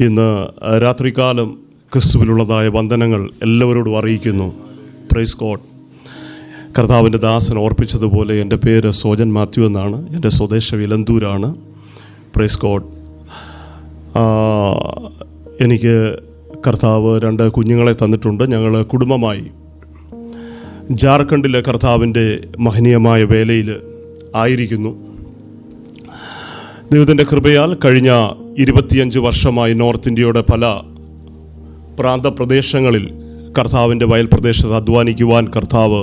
ഇന്ന് രാത്രികാലം ക്രിസ്തുവിലുള്ളതായ വന്ദനങ്ങൾ എല്ലാവരോടും അറിയിക്കുന്നു. Praise God. കർത്താവിൻ്റെ ദാസൻ ഓർപ്പിച്ചതുപോലെ എൻ്റെ പേര് സോജൻ മാത്യു എന്നാണ്. എൻ്റെ സ്വദേശം ഇലന്തൂരാണ്. Praise God. എനിക്ക് കർത്താവ് 2 കുഞ്ഞുങ്ങളെ തന്നിട്ടുണ്ട്. ഞങ്ങൾ കുടുംബമായി ജാർഖണ്ഡിലെ കർത്താവിൻ്റെ മഹനീയമായ വേലയിൽ ആയിരിക്കുന്നു. ദൈവത്തിൻ്റെ കൃപയാൽ കഴിഞ്ഞ 25 വർഷമായി നോർത്ത് ഇന്ത്യയുടെ പല പ്രാന്തപ്രദേശങ്ങളിൽ കർത്താവിൻ്റെ വയൽ പ്രദേശത്ത് അധ്വാനിക്കുവാൻ കർത്താവ്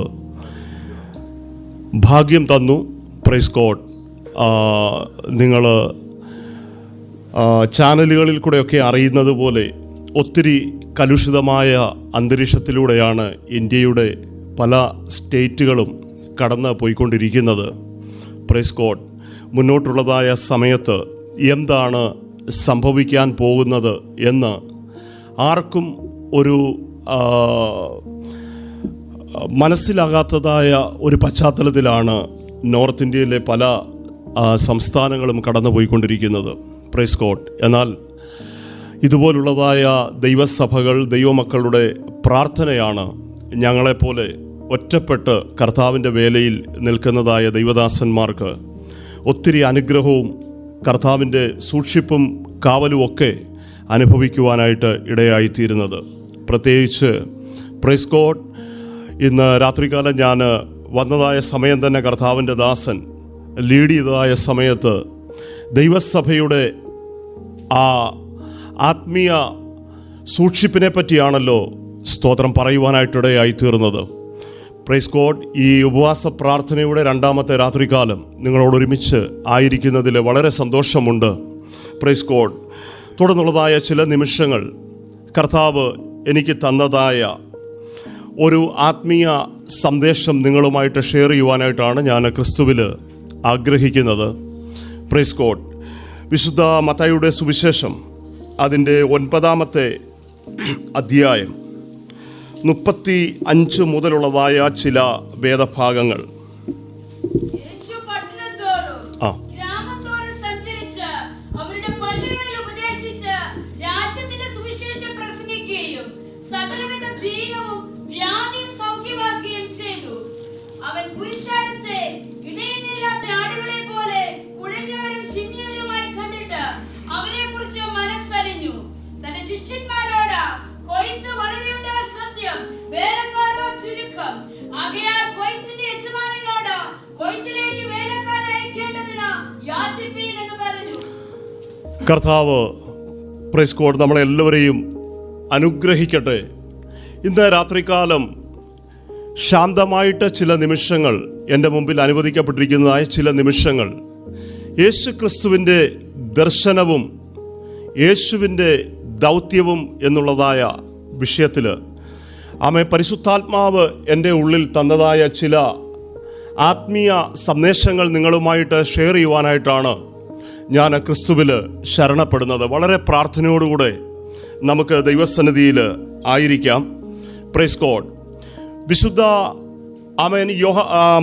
ഭാഗ്യം തന്നു. Price God. നിങ്ങൾ ചാനലുകളിൽ കൂടെയൊക്കെ അറിയുന്നത് പോലെ ഒത്തിരി കലുഷിതമായ അന്തരീക്ഷത്തിലൂടെയാണ് ഇന്ത്യയുടെ പല സ്റ്റേറ്റുകളും കടന്ന് പോയിക്കൊണ്ടിരിക്കുന്നത്. Praise God. മുന്നോട്ടുള്ളതായ സമയത്ത് എന്താണ് സംഭവിക്കാൻ പോകുന്നത് എന്ന് ആർക്കും ഒരു മനസ്സിലാകാത്തതായ ഒരു പശ്ചാത്തലത്തിലാണ് നോർത്ത് ഇന്ത്യയിലെ പല സംസ്ഥാനങ്ങളും കടന്നു പോയിക്കൊണ്ടിരിക്കുന്നത്. Praise God. എന്നാൽ ഇതുപോലുള്ളതായ ദൈവസഭകൾ, ദൈവമക്കളുടെ പ്രാർത്ഥനയാണ് ഞങ്ങളെപ്പോലെ ഒറ്റപ്പെട്ട് കർത്താവിൻ്റെ വേലയിൽ നിൽക്കുന്നതായ ദൈവദാസന്മാർക്ക് ഒത്തിരി അനുഗ്രഹവും കർത്താവിൻ്റെ സൂക്ഷിപ്പും കാവലും ഒക്കെ അനുഭവിക്കുവാനായിട്ട് ഇടയായിത്തീരുന്നത്. പ്രത്യേകിച്ച് പ്രൈസ് ഗോഡ്, ഇന്ന് രാത്രികാലം ഞാൻ വന്നതായ സമയം തന്നെ കർത്താവിൻ്റെ ദാസൻ ലീഡ് ചെയ്തതായ സമയത്ത് ദൈവസഭയുടെ ആ ആത്മീയ സൂക്ഷിപ്പിനെ പറ്റിയാണല്ലോ സ്തോത്രം പറയുവാനായിട്ടിടയായിത്തീർന്നത്. Praise God. ഈ ഉപവാസ പ്രാർത്ഥനയുടെ 2ാമത്തെ രാത്രികാലം നിങ്ങളോടൊരുമിച്ച് ആയിരിക്കുന്നതിൽ വളരെ സന്തോഷമുണ്ട്. Praise God. തുടർന്നുള്ളതായ ചില നിമിഷങ്ങൾ കർത്താവ് എനിക്ക് തന്നതായ ഒരു ആത്മീയ സന്ദേശം നിങ്ങളുമായിട്ട് ഷെയർ ചെയ്യുവാനായിട്ടാണ് ഞാൻ ക്രിസ്തുവിൽ ആഗ്രഹിക്കുന്നത്. Praise God. വിശുദ്ധ മത്തായിയുടെ സുവിശേഷം അതിൻ്റെ 9ാമത്തെ അധ്യായം 35 മുതലുള്ളതായ ചില വേദഭാഗങ്ങൾ. കർത്താവ് പ്രൈസ് ഗോഡ് നമ്മളെല്ലാവരെയും അനുഗ്രഹിക്കട്ടെ. ഇന്ന് രാത്രികാലം ശാന്തമായിട്ട് ചില നിമിഷങ്ങൾ എൻ്റെ മുമ്പിൽ അനുവദിക്കപ്പെട്ടിരിക്കുന്നതായ ചില നിമിഷങ്ങൾ യേശു ക്രിസ്തുവിൻ്റെ ദർശനവും യേശുവിൻ്റെ ദൗത്യവും എന്നുള്ളതായ വിഷയത്തിൽ പരിശുദ്ധാത്മാവ് എൻ്റെ ഉള്ളിൽ തന്നതായ ചില ആത്മീയ സന്ദേശങ്ങൾ നിങ്ങളുമായിട്ട് ഷെയർ ചെയ്യുവാനായിട്ടാണ് ഞാൻ ക്രിസ്തുവിൽ ശരണപ്പെടുന്നത്. വളരെ പ്രാർത്ഥനയോടുകൂടെ നമുക്ക് ദൈവസന്നിധിയിൽ ആയിരിക്കാം. Praise God. വിശുദ്ധ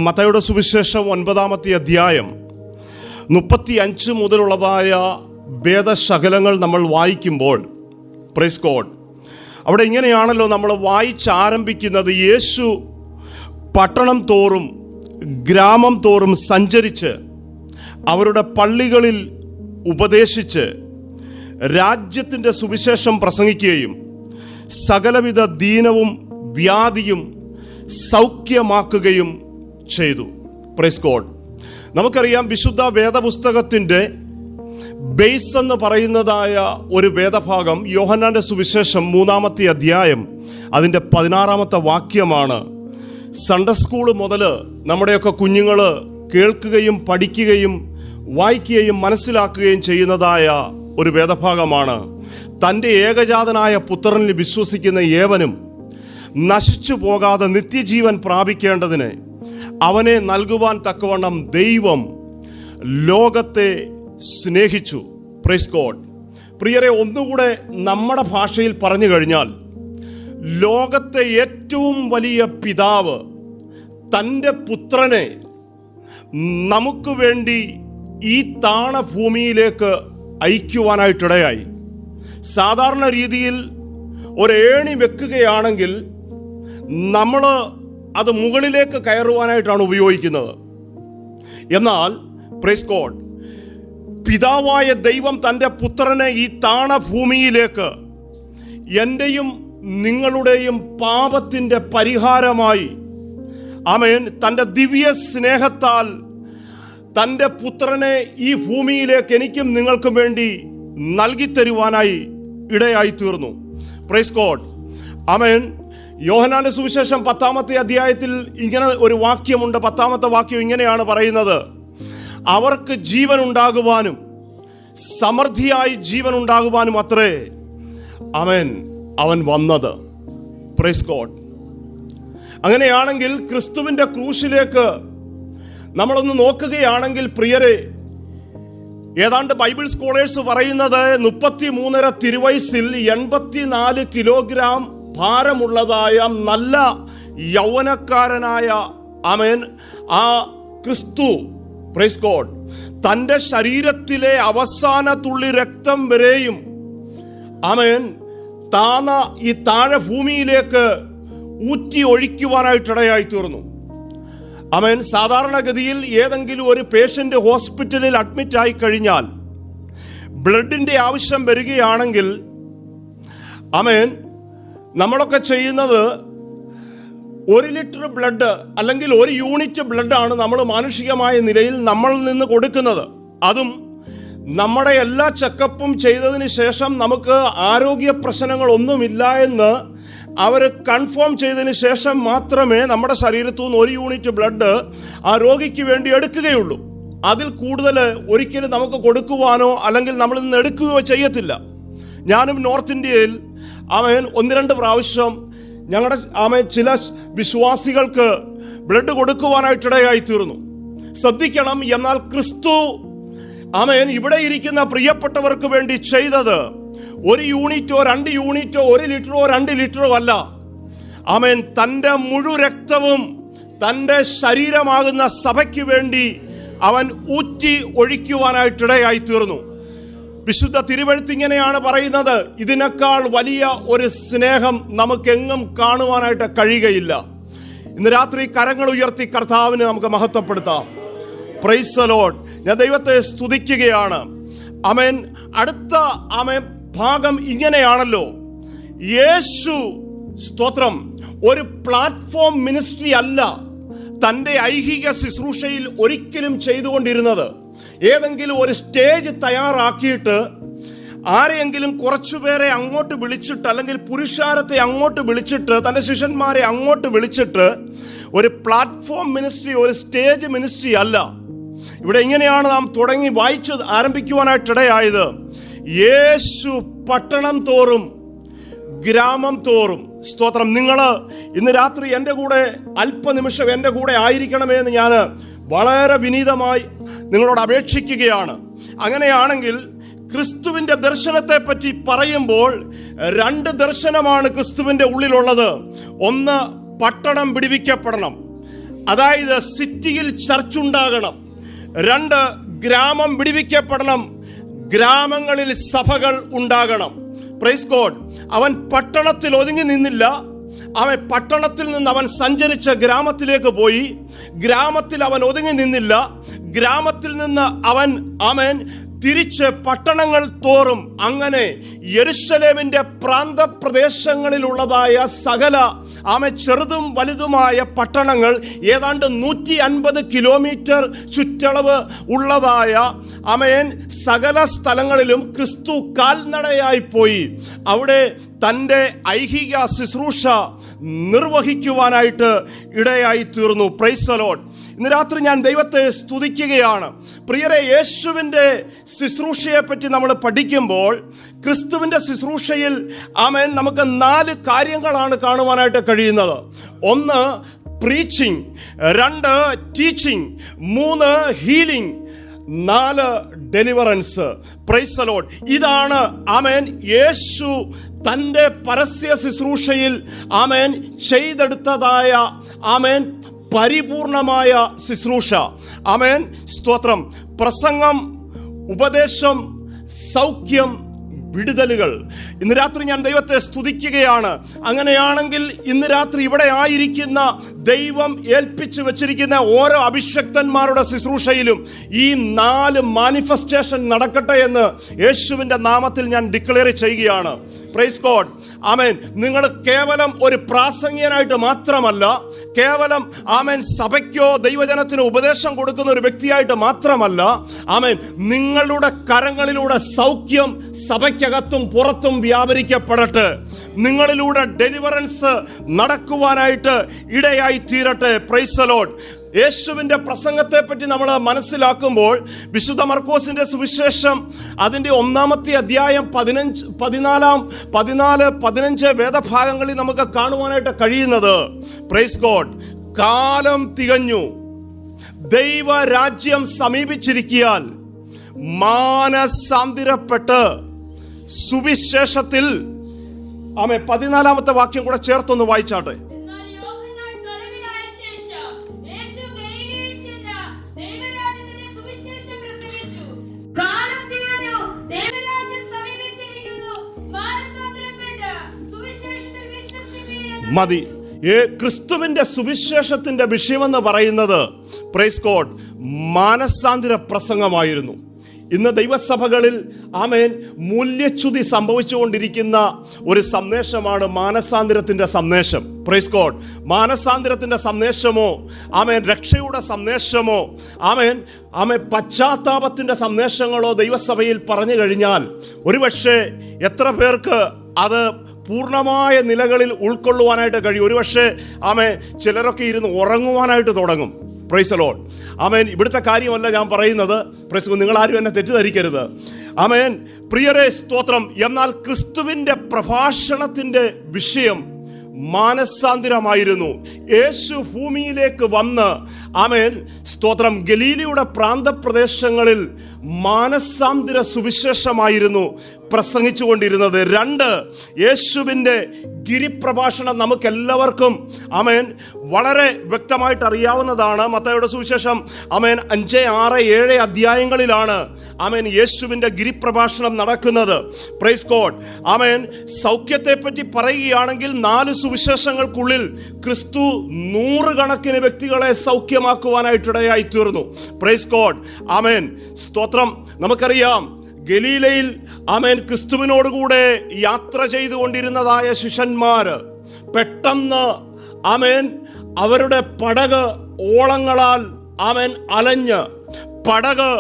മത്തായിയുടെ സുവിശേഷം 9ാമത്തെ അധ്യായം 35 മുതലുള്ളതായ വേദശകലങ്ങൾ നമ്മൾ വായിക്കുമ്പോൾ പ്രൈസ് ഗോഡ് അവിടെ ഇങ്ങനെയാണല്ലോ നമ്മൾ വായിച്ചാരംഭിക്കുന്നത്. യേശു പട്ടണം തോറും ഗ്രാമം തോറും സഞ്ചരിച്ച് അവരുടെ പള്ളികളിൽ ഉപദേശിച്ച് രാജ്യത്തിൻ്റെ സുവിശേഷം പ്രസംഗിക്കുകയും സകലവിധ ദീനവും വ്യാധിയും സൗഖ്യമാക്കുകയും ചെയ്തു. Praise God. നമുക്കറിയാം വിശുദ്ധ വേദപുസ്തകത്തിൻ്റെ ബേസ് എന്ന് പറയുന്നതായ ഒരു വേദഭാഗം യോഹന്നാൻ്റെ സുവിശേഷം 3ാമത്തെ അധ്യായം അതിൻ്റെ 16ാമത്തെ വാക്യമാണ്. സൺഡേ സ്കൂൾ മുതൽ നമ്മുടെയൊക്കെ കുഞ്ഞുങ്ങൾ കേൾക്കുകയും പഠിക്കുകയും വായിക്കുകയും മനസ്സിലാക്കുകയും ചെയ്യുന്നതായ ഒരു വേദഭാഗമാണ്. തൻ്റെ ഏകജാതനായ പുത്രനിൽ വിശ്വസിക്കുന്ന ഏവനും നശിച്ചു പോകാതെ നിത്യജീവൻ പ്രാപിക്കേണ്ടതിന് അവനെ നൽകുവാൻ തക്കവണ്ണം ദൈവം ലോകത്തെ സ്നേഹിച്ചു. Praise God. പ്രിയരെ, ഒന്നുകൂടെ നമ്മുടെ ഭാഷയിൽ പറഞ്ഞു കഴിഞ്ഞാൽ ലോകത്തെ ഏറ്റവും വലിയ പിതാവ് തൻ്റെ പുത്രനെ നമുക്ക് വേണ്ടി ഈ താണഭൂമിയിലേക്ക് അയക്കുവാനായിട്ടിടയായി. സാധാരണ രീതിയിൽ ഒരേണി വെക്കുകയാണെങ്കിൽ നമ്മൾ അത് മുകളിലേക്ക് കയറുവാനായിട്ടാണ് ഉപയോഗിക്കുന്നത്. എന്നാൽ പ്രൈസ് ഗോഡ്, പിതാവായ ദൈവം തൻ്റെ പുത്രനെ ഈ താണഭൂമിയിലേക്ക് എൻ്റെയും നിങ്ങളുടെയും പാപത്തിൻ്റെ പരിഹാരമായി, ആമേൻ, തൻ്റെ ദിവ്യ സ്നേഹത്താൽ തൻ്റെ പുത്രനെ ഈ ഭൂമിയിലേക്ക് എനിക്കും നിങ്ങൾക്കും വേണ്ടി നൽകി തരുവാനായി ഇടയായി തീർന്നു. പ്രൈസ് ഗോഡ്, ആമേൻ. യോഹന്നാന്റെ സുവിശേഷം 10-ാമത്തെ അധ്യായത്തിൽ ഇങ്ങനെ ഒരു വാക്യമുണ്ട്. 10-ാമത്തെ വാക്യം ഇങ്ങനെയാണ് പറയുന്നത്: അവർക്ക് ജീവൻ ഉണ്ടാകുവാനും സമൃദ്ധിയായി ജീവൻ ഉണ്ടാകുവാനും അത്രേ ആമേൻ അവൻ വന്നത്. Praise God. അങ്ങനെയാണെങ്കിൽ ക്രിസ്തുവിൻ്റെ ക്രൂശിലേക്ക് നമ്മളൊന്ന് നോക്കുകയാണെങ്കിൽ പ്രിയരെ, ഏതാണ്ട് ബൈബിൾ സ്കോളേഴ്സ് പറയുന്നത് 33.5 തിരുവയസ്സിൽ 84 കിലോഗ്രാം ഭാരമുള്ളതായ നല്ല യൗവനക്കാരനായ ആമേൻ ആ ക്രിസ്തു, പ്രൈസ് ഗോഡ്, തൻ്റെ ശരീരത്തിലെ അവസാന തുള്ളി രക്തം വരെയും ആമേൻ ഈ താഴെ ഭൂമിയിലേക്ക് ഊറ്റി ഒഴിക്കുവാനായിട്ടിടയായി തീർന്നു. ആമേൻ. സാധാരണഗതിയിൽ ഏതെങ്കിലും ഒരു പേഷ്യൻ്റ് ഹോസ്പിറ്റലിൽ അഡ്മിറ്റ് ആയി കഴിഞ്ഞാൽ ബ്ലഡിൻ്റെ ആവശ്യം വരികയാണെങ്കിൽ ആമേൻ നമ്മളൊക്കെ ചെയ്യുന്നത് 1 ലിറ്റർ ബ്ലഡ് അല്ലെങ്കിൽ 1 യൂണിറ്റ് ബ്ലഡാണ് നമ്മൾ മാനുഷികമായ നിലയിൽ നമ്മളിൽ നിന്ന് കൊടുക്കുന്നത്. അതും നമ്മുടെ എല്ലാ ചെക്കപ്പും ചെയ്തതിന് ശേഷം നമുക്ക് ആരോഗ്യ പ്രശ്നങ്ങളൊന്നുമില്ല എന്ന് അവർ കൺഫേം ചെയ്തതിന് ശേഷം മാത്രമേ നമ്മുടെ ശരീരത്തു നിന്ന് 1 യൂണിറ്റ് ബ്ലഡ് ആ രോഗിക്ക് വേണ്ടി എടുക്കുകയുള്ളൂ. അതിൽ കൂടുതൽ ഒരിക്കലും നമുക്ക് കൊടുക്കുവാനോ അല്ലെങ്കിൽ നമ്മളിൽ നിന്ന് എടുക്കുകയോ ചെയ്യത്തില്ല. ഞാനും നോർത്ത് ഇന്ത്യയിൽ ആമേൻ 1-2 പ്രാവശ്യം ഞങ്ങളുടെ ആമേൻ ചില വിശ്വാസികൾക്ക് ബ്ലഡ് കൊടുക്കുവാനായിട്ടിടയായി തീർന്നു. ശ്രദ്ധിക്കണം. എന്നാൽ ക്രിസ്തു ആമേൻ ഇവിടെ ഇരിക്കുന്ന പ്രിയപ്പെട്ടവർക്ക് വേണ്ടി ചെയ്തത് 1 യൂണിറ്റോ 2 യൂണിറ്റോ 1 ലിറ്ററോ 2 ലിറ്ററോ അല്ല. ആമേൻ തൻ്റെ മുഴു രക്തവും തൻ്റെ ശരീരമാകുന്ന സഭയ്ക്ക് വേണ്ടി അവൻ ഊറ്റി ഒഴിക്കുവാനായിട്ടിടയായി തീർന്നു. വിശുദ്ധ തിരുവെഴുത്ത് ഇങ്ങനെയാണ് പറയുന്നത്: ഇതിനേക്കാൾ വലിയ ഒരു സ്നേഹം നമുക്കെങ്ങും കാണുവാനായിട്ട് കഴിയുകയില്ല. ഇന്ന് രാത്രി കരങ്ങൾ ഉയർത്തി കർത്താവിനെ നമുക്ക് മഹത്വപ്പെടുത്താം. Price the Lord. ഞാൻ ദൈവത്തെ സ്തുതിക്കുകയാണ്. ആമേൻ. അടുത്ത ആമേൻ ഭാഗം ഇങ്ങനെയാണല്ലോ: യേശു, സ്തോത്രം, ഒരു പ്ലാറ്റ്ഫോം മിനിസ്ട്രി അല്ല തൻ്റെ ഐഹിക ശുശ്രൂഷയിൽ ഒരിക്കലും ചെയ്തുകൊണ്ടിരുന്നത്. ഏതെങ്കിലും ഒരു സ്റ്റേജ് തയ്യാറാക്കിയിട്ട് ആരെയെങ്കിലും കുറച്ചുപേരെ അങ്ങോട്ട് വിളിച്ചിട്ട് അല്ലെങ്കിൽ പുരുഷാരത്തെ അങ്ങോട്ട് വിളിച്ചിട്ട് തൻ്റെ ശിഷ്യന്മാരെ അങ്ങോട്ട് വിളിച്ചിട്ട് ഒരു പ്ലാറ്റ്ഫോം മിനിസ്ട്രി, ഒരു സ്റ്റേജ് മിനിസ്ട്രി അല്ല. ഇവിടെ ഇങ്ങനെയാണ് നാം തുടങ്ങി വായിച്ച് ആരംഭിക്കുവാനായിട്ടിടയായത്: യേശു പട്ടണം തോറും ഗ്രാമം തോറും, സ്തോത്രം, നിങ്ങൾ ഇന്ന് രാത്രി എൻ്റെ കൂടെ അല്പനിമിഷം എൻ്റെ കൂടെ ആയിരിക്കണമേ എന്ന് ഞാൻ വളരെ വിനീതമായി നിങ്ങളോട് അപേക്ഷിക്കുകയാണ്. അങ്ങനെയാണെങ്കിൽ ക്രിസ്തുവിൻ്റെ ദർശനത്തെ പറ്റി പറയുമ്പോൾ 2 ദർശനമാണ് ക്രിസ്തുവിൻ്റെ ഉള്ളിലുള്ളത്. ഒന്ന്, പട്ടണം വിടുവിക്കപ്പെടണം, അതായത് സിറ്റിയിൽ ചർച്ച് ഉണ്ടാകണം. 2, ഗ്രാമം വിടുവിക്കപ്പെടണം, ഗ്രാമങ്ങളിൽ സഭകൾ ഉണ്ടാകണം. Praise God. അവൻ പട്ടണത്തിൽ ഒതുങ്ങി നിന്നില്ല. അവൻ പട്ടണത്തിൽ നിന്ന് അവൻ സഞ്ചരിച്ച ഗ്രാമത്തിലേക്ക് പോയി. ഗ്രാമത്തിൽ അവൻ ഒതുങ്ങി നിന്നില്ല. ഗ്രാമത്തിൽ നിന്ന് അവൻ ആമേൻ തിരിച്ച് പട്ടണങ്ങൾ തോറും, അങ്ങനെ യെരുശലേമിൻ്റെ പ്രാന്തപ്രദേശങ്ങളിലുള്ളതായ സകല ചെറുതും വലുതുമായ പട്ടണങ്ങൾ, ഏതാണ്ട് 150 കിലോമീറ്റർ ചുറ്റളവ് ഉള്ളതായ ആമേൻ സകല സ്ഥലങ്ങളിലും ക്രിസ്തു കാൽനടയായി പോയി അവിടെ തൻ്റെ ഐഹിക ശുശ്രൂഷ നിർവഹിക്കുവാനായിട്ട് ഇടയായി തീർന്നു. Praise the Lord. ഇന്ന് രാത്രി ഞാൻ ദൈവത്തെ സ്തുതിക്കുകയാണ്. പ്രിയരെ, യേശുവിൻ്റെ ശുശ്രൂഷയെ പറ്റി നമ്മൾ പഠിക്കുമ്പോൾ ക്രിസ്തുവിൻ്റെ ശുശ്രൂഷയിൽ ആമേൻ നമുക്ക് 4 കാര്യങ്ങളാണ് കാണുവാനായിട്ട് കഴിയുന്നത്. 1, preaching. 2, teaching. 3, healing. 4, deliverance. Price the Lord. ഇതാണ് ആമേൻ യേശു തൻ്റെ പരസ്യ ശുശ്രൂഷയിൽ ആമേൻ ചെയ്തെടുത്തതായ ആമേൻ പരിപൂർണമായ ശുശ്രൂഷ. ആമേൻ, സ്തോത്രം. പ്രസംഗം, ഉപദേശം, സൗഖ്യം, വിടുതലുകൾ. ഇന്ന് രാത്രി ഞാൻ ദൈവത്തെ സ്തുതിക്കുകയാണ്. അങ്ങനെയാണെങ്കിൽ ഇന്ന് രാത്രി ഇവിടെ ആയിരിക്കുന്ന ദൈവം ഏൽപ്പിച്ചു വെച്ചിരിക്കുന്ന ഓരോ അഭിഷക്തന്മാരുടെ ശുശ്രൂഷയിലും ഈ 4 മാനിഫെസ്റ്റേഷൻ നടക്കട്ടെ എന്ന് യേശുവിൻ്റെ നാമത്തിൽ ഞാൻ ഡിക്ലെയർ ചെയ്യുകയാണ്. Praise God. ആമേൻ. നിങ്ങൾ കേവലം ഒരു പ്രാസംഗികനായിട്ട് മാത്രമല്ല, കേവലം ആമേൻ സഭയ്ക്കോ ദൈവജനത്തിനോ ഉപദേശം കൊടുക്കുന്ന ഒരു വ്യക്തിയായിട്ട് മാത്രമല്ല, ആമേൻ നിങ്ങളുടെ കരങ്ങളിലൂടെ സൗഖ്യം സഭയ്ക്കകത്തും പുറത്തും വ്യാപരിക്കപ്പെടട്ടെ. നിങ്ങളിലൂടെ ഡെലിവറൻസ് നടക്കുവാനായിട്ട് ഇടയായി തീരട്ടെ. Price the Lord. യേശുവിൻ്റെ പ്രസംഗത്തെ പറ്റി നമ്മൾ മനസ്സിലാക്കുമ്പോൾ വിശുദ്ധ മർക്കോസിന്റെ സുവിശേഷം അതിൻ്റെ 1-ാമത്തെ അധ്യായം 14-15 വേദഭാഗങ്ങളിൽ നമുക്ക് കാണുവാനായിട്ട് കഴിയുന്നത്, പ്രൈസ് ഗോഡ്, കാലം തികഞ്ഞു, ദൈവരാജ്യം സമീപിച്ചിരിക്കാൻ മാനസാന്തരപ്പെട്ട് സുവിശേഷത്തിൽ 14-ാമത്തെ വാക്യം കൂടെ ചേർത്തൊന്ന് വായിച്ചാട്ടെ. മതി. ക്രിസ്തുവിന്റെ സുവിശേഷത്തിന്റെ വിഷയമെന്ന് പറയുന്നത്, പ്രൈസ് ഗോഡ്, മാനസാന്തര പ്രസംഗമായിരുന്നു. ഇന്ന് ദൈവസഭകളിൽ ആമേൻ മൂല്യച്യുതി സംഭവിച്ചുകൊണ്ടിരിക്കുന്ന ഒരു സന്ദേശമാണ് മാനസാന്തരത്തിന്റെ സന്ദേശം. Praise God. മാനസാന്തരത്തിന്റെ സന്ദേശമോ ആമേൻ രക്ഷയുടെ സന്ദേശമോ ആമേൻ പശ്ചാത്താപത്തിന്റെ സന്ദേശങ്ങളോ ദൈവസഭയിൽ പറഞ്ഞു കഴിഞ്ഞാൽ ഒരുപക്ഷെ എത്ര പേർക്ക് അത് പൂർണ്ണമായ നിലകളിൽ ഉൾക്കൊള്ളുവാനായിട്ട് കഴിയും. ഒരുപക്ഷെ ചിലരൊക്കെ ഇരുന്ന് ഉറങ്ങുവാനായിട്ട് തുടങ്ങും. Praise the Lord. ആമേൻ. ഇവിടുത്തെ കാര്യമല്ല ഞാൻ പറയുന്നത്. Praise God. നിങ്ങൾ ആരും എന്നെ തെറ്റിദ്ധരിക്കരുത്. ആമേൻ. പ്രിയരേ, സ്തോത്രം. എന്നാൽ ക്രിസ്തുവിൻ്റെ പ്രഭാഷണത്തിൻ്റെ വിഷയം മാനസാന്തരമായിരുന്നു. യേശു ഭൂമിയിലേക്ക് വന്ന് ആമേൻ സ്തോത്രം ഗലീലയുടെ പ്രാന്തപ്രദേശങ്ങളിൽ മാനസാന്തര സുവിശേഷമായിരുന്നു പ്രസംഗിച്ചുകൊണ്ടിരുന്നത്. 2, യേശുവിൻ്റെ ഗിരിപ്രഭാഷണം നമുക്കെല്ലാവർക്കും ആമേൻ വളരെ വ്യക്തമായിട്ട് അറിയാവുന്നതാണ്. മത്തായിയുടെ സുവിശേഷം 5, 6, 7 അധ്യായങ്ങളിലാണ് ആമേൻ യേശുവിൻ്റെ ഗിരിപ്രഭാഷണം നടക്കുന്നത്. Price God. ആമേൻ. സൗഖ്യത്തെപ്പറ്റി പറയുകയാണെങ്കിൽ 4 സുവിശേഷങ്ങൾക്കുള്ളിൽ ക്രിസ്തു 100 കണക്കിന് വ്യക്തികളെ സൗഖ്യമാക്കുവാനായിട്ടിടയായി തീർന്നു. Praise God. ആമേൻ. സ്തോത്രം. നമുക്കറിയാം ഗലീലയിൽ ആമേൻ ക്രിസ്തുവിനോടുകൂടെ യാത്ര ചെയ്തുകൊണ്ടിരുന്നതായ ശിഷ്യന്മാർ പെട്ടെന്ന് ആമേൻ അവരുടെ പടക് ഓളങ്ങളാൽ ആമേൻ അലഞ്ഞ് പടക്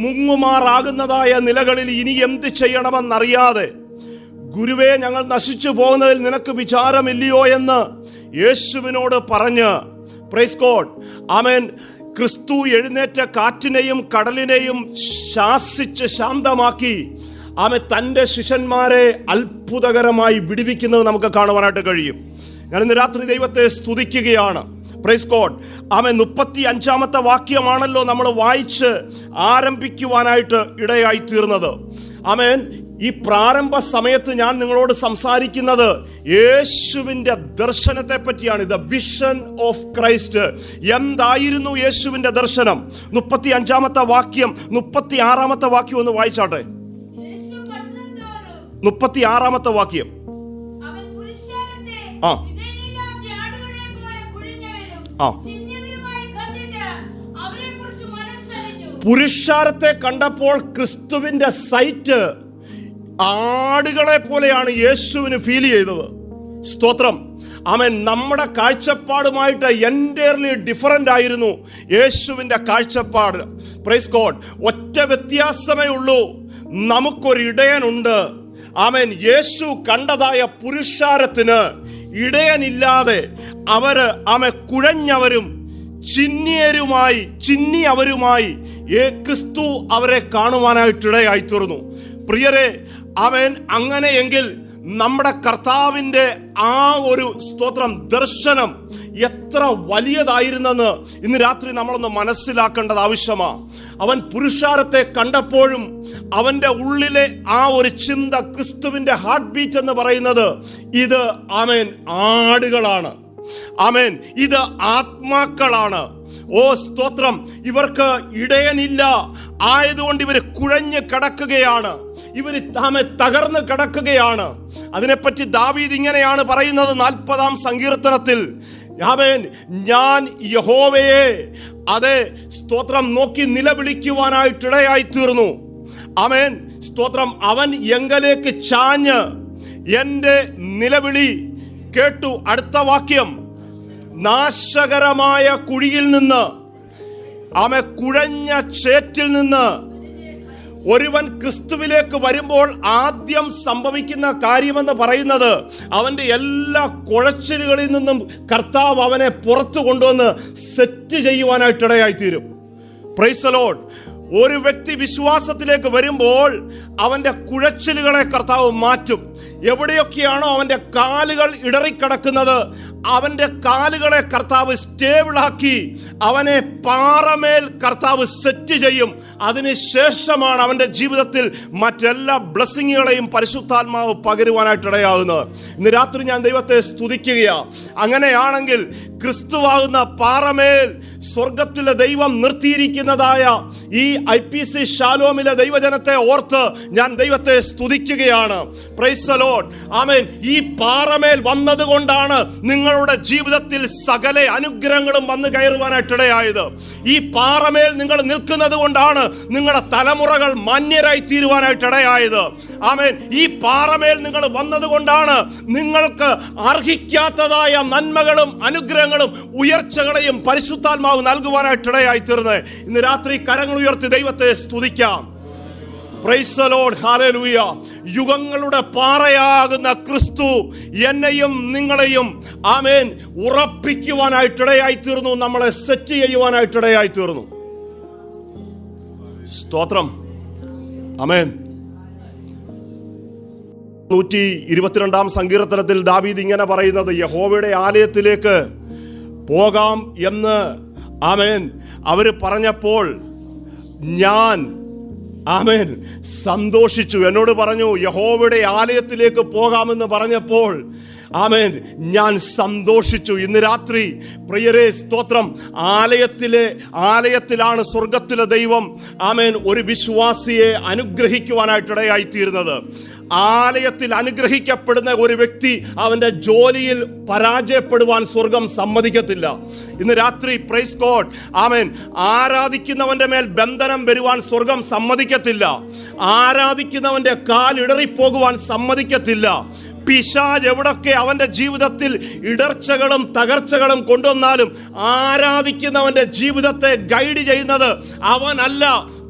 മുങ്ങുമാറാകുന്നതായ നിലകളിൽ ഇനി എന്ത് ചെയ്യണമെന്നറിയാതെ, ഗുരുവേ, ഞങ്ങൾ നശിച്ചു പോകുന്നതിൽ നിനക്ക് വിചാരമില്ലയോ എന്ന് യേശുവിനോട് പറഞ്ഞ്, പ്രൈസ് ഗോഡ്, ആമേൻ, ക്രിസ്തു എഴുന്നേറ്റ കാറ്റിനെയും കടലിനെയും ശാസിച്ച് ശാന്തമാക്കി ആമേൻ തൻ്റെ ശിഷ്യന്മാരെ അത്ഭുതകരമായി വിടുവിക്കുന്നത് നമുക്ക് കാണുവാനായിട്ട് കഴിയും. ഞാൻ ഇന്ന് രാത്രി ദൈവത്തെ സ്തുതിക്കുകയാണ്. Praise God. ആമേൻ. 35-ാമത്തെ വാക്യമാണല്ലോ നമ്മൾ വായിച്ച് ആരംഭിക്കുവാനായിട്ട് ഇടയായി തീർന്നത്. ആമേൻ. ഈ പ്രാരംഭ സമയത്ത് ഞാൻ നിങ്ങളോട് സംസാരിക്കുന്നത് യേശുവിൻ്റെ ദർശനത്തെ പറ്റിയാണ്. The vision of Christ. എന്തായിരുന്നു യേശുവിൻ്റെ ദർശനം? 35-ാമത്തെ വാക്യം 36-ാമത്തെ വാക്യം ഒന്ന് വായിച്ചാട്ടെ. 36-ാമത്തെ വാക്യം. പുരുഷാരത്തെ കണ്ടപ്പോൾ ക്രിസ്തുവിന്റെ സൈറ്റ് ആടുകളെ പോലെയാണ് യേശുവിന് ഫീൽ ചെയ്തത്. സ്തോത്രം. ആമേൻ. നമ്മുടെ കാഴ്ചപ്പാടുമായിട്ട് എൻറ്റയർലി ഡിഫറൻ്റ് ആയിരുന്നു യേശുവിൻ്റെ കാഴ്ചപ്പാട്. Praise God. ഒറ്റ വ്യത്യാസമേ ഉള്ളൂ, നമുക്കൊരിടയനുണ്ട്. ആമേൻ. യേശു കണ്ടതായ പുരുഷാരത്തിന് ഇടയനില്ലാതെ അവര് കുഴഞ്ഞവരും ചിന്നിയവരുമായി ക്രിസ്തു അവരെ കാണുവാനായിട്ടിടയായി തീർന്നു. പ്രിയരെ, ആമേൻ, അങ്ങനെയെങ്കിൽ നമ്മുടെ കർത്താവിൻ്റെ ആ ഒരു സ്തോത്രം ദർശനം എത്ര വലിയതായിരുന്നെന്ന് ഇന്ന് രാത്രി നമ്മളൊന്ന് മനസ്സിലാക്കേണ്ടത് ആവശ്യമാണ്. അവൻ പുരുഷാരത്തെ കണ്ടപ്പോഴും അവൻ്റെ ഉള്ളിലെ ആ ഒരു ചിന്ത, ക്രിസ്തുവിൻ്റെ ഹാർട്ട് ബീറ്റ് എന്ന് പറയുന്നത് ഇത് ആമേൻ ആടുകളാണ്. ആമേൻ. ഇത് ആത്മാക്കളാണ്. ഓ സ്തോത്രം. ഇവർക്ക് ഇടയനില്ല, ആയതുകൊണ്ട് ഇവർ കുഴഞ്ഞ് കിടക്കുകയാണ്. ഇവർ തകർന്ന് കിടക്കുകയാണ്. അതിനെപ്പറ്റി ദാവീദ് ഇങ്ങനെയാണ് പറയുന്നത് 40-ാം സങ്കീർത്തനത്തിൽ, ആമേൻ, ഞാൻ യഹോവയെ അതെ സ്തോത്രം നോക്കി നിലവിളിക്കുവാനായിട്ടിടയായി തീർന്നു. ആമേൻ, സ്തോത്രം. അവൻ എങ്കലേക്ക് ചാഞ്ഞ് എൻ്റെ നിലവിളി കേട്ടു. അടുത്ത വാക്യം, നാശകരമായ കുഴിയിൽ നിന്ന്, കുഴഞ്ഞ ചേറ്റിൽ നിന്ന് ഒരുവൻ ക്രിസ്തുവിലേക്ക് വരുമ്പോൾ ആദ്യം സംഭവിക്കുന്ന കാര്യമെന്ന് പറയുന്നത് അവൻ്റെ എല്ലാ കുഴച്ചിലുകളിൽ നിന്നും കർത്താവ് അവനെ പുറത്തു കൊണ്ടുവന്ന് സെറ്റ് ചെയ്യുവാനായിട്ടിടയായിത്തീരും. Praise the Lord. ഒരു വ്യക്തി വിശ്വാസത്തിലേക്ക് വരുമ്പോൾ അവൻ്റെ കുഴച്ചിലുകളെ കർത്താവ് മാറ്റും. എവിടെയൊക്കെയാണോ അവൻ്റെ കാലുകൾ ഇടറിക്കിടക്കുന്നത്, അവൻ്റെ കാലുകളെ കർത്താവ് സ്റ്റേബിളാക്കി അവനെ പാറമേൽ കർത്താവ് സെറ്റ് ചെയ്യും. അതിനുശേഷമാണ് അവൻ്റെ ജീവിതത്തിൽ മറ്റെല്ലാ ബ്ലെസ്സിങ്ങുകളെയും പരിശുദ്ധാത്മാവ് പകരുവാനായിട്ടിടയാകുന്നത്. ഇന്ന് രാത്രി ഞാൻ ദൈവത്തെ സ്തുതിക്കുകയാണ്. അങ്ങനെയാണെങ്കിൽ ക്രിസ്തുവാകുന്ന പാറമേൽ സ്വർഗത്തിലെ ദൈവം നിർത്തിയിരിക്കുന്നതായ ഈ IPC ഷാലോമിലെ ദൈവജനത്തെ ഓർത്ത് ഞാൻ ദൈവത്തെ സ്തുതിക്കുകയാണ്. Praise the Lord. ആമേൻ. ഈ പാറമേൽ വന്നതുകൊണ്ടാണ് നിങ്ങളുടെ ജീവിതത്തിൽ സകല അനുഗ്രഹങ്ങളും വന്നു കയറുവാനായിട്ടിടയായത്. ഈ പാറമേൽ നിങ്ങൾ നിൽക്കുന്നത് കൊണ്ടാണ് നിങ്ങളുടെ തലമുറകൾ മാന്യരായി തീരുവാനായിട്ടിടയായത്. ആമേൻ. ഈ പാറമേൽ നിങ്ങൾ വന്നതുകൊണ്ടാണ് നിങ്ങൾക്ക് അർഹിക്കാത്തതായ നന്മകളും അനുഗ്രഹങ്ങളും ഉയർച്ചകളെയും പരിശുദ്ധാത്മാവ് നൽകുവാനായിട്ടിടയായി തീർന്നത്. ഇന്ന് രാത്രി കരങ്ങൾ ഉയർത്തി ദൈവത്തെ സ്തുതിക്കാം. Price the Lord. ഹല്ലേലൂയ. യുഗങ്ങളുടെ പാറയാകുന്ന ക്രിസ്തു എന്നെയും നിങ്ങളെയും ആമേൻ ഉറപ്പിക്കുവാനായിട്ടിടയായി തീർന്നു. നമ്മളെ സെറ്റ് ചെയ്യുവാനായിട്ടിടയായി തീർന്നു. സ്തോത്രം. ആമേൻ. 122-ാം സങ്കീർത്തനത്തിൽ ദാവീദ് ഇങ്ങനെ പറയുന്നത്, യഹോവയുടെ ആലയത്തിലേക്ക് പോകാം എന്ന് ആമേൻ അവർ പറഞ്ഞപ്പോൾ ഞാൻ ആമേൻ സന്തോഷിച്ചു. എന്നോട് പറഞ്ഞു, യഹോവയുടെ ആലയത്തിലേക്ക് പോകാമെന്ന് പറഞ്ഞപ്പോൾ ആമേൻ ഞാൻ സന്തോഷിച്ചു. ഇന്ന് രാത്രി പ്രിയരേ സ്തോത്രം, ആലയത്തിലാണ് സ്വർഗത്തിലെ ദൈവം ആമേൻ ഒരു വിശ്വാസിയെ അനുഗ്രഹിക്കുവാനായിട്ടിടയായി തീരുന്നത്. ആലയത്തിൽ അനുഗ്രഹിക്കപ്പെടുന്ന ഒരു വ്യക്തി അവൻ്റെ ജോലിയിൽ പരാജയപ്പെടുവാൻ സ്വർഗം സമ്മതിക്കത്തില്ല. ഇന്ന് രാത്രി പ്രൈസ് ഗോഡ് ആമേൻ, ആരാധിക്കുന്നവന്റെ മേൽ ബന്ധനം വരുവാൻ സ്വർഗം സമ്മതിക്കത്തില്ല. ആരാധിക്കുന്നവന്റെ കാൽ ഇടറിപ്പോകുവാൻ സമ്മതിക്കത്തില്ല. പിശാച് എവിടൊക്കെ അവന്റെ ജീവിതത്തിൽ ഇടർച്ചകളും തകർച്ചകളും കൊണ്ടുവന്നാലും ആരാധിക്കുന്നവന്റെ ജീവിതത്തെ ഗൈഡ് ചെയ്യുന്നത് അവനല്ല,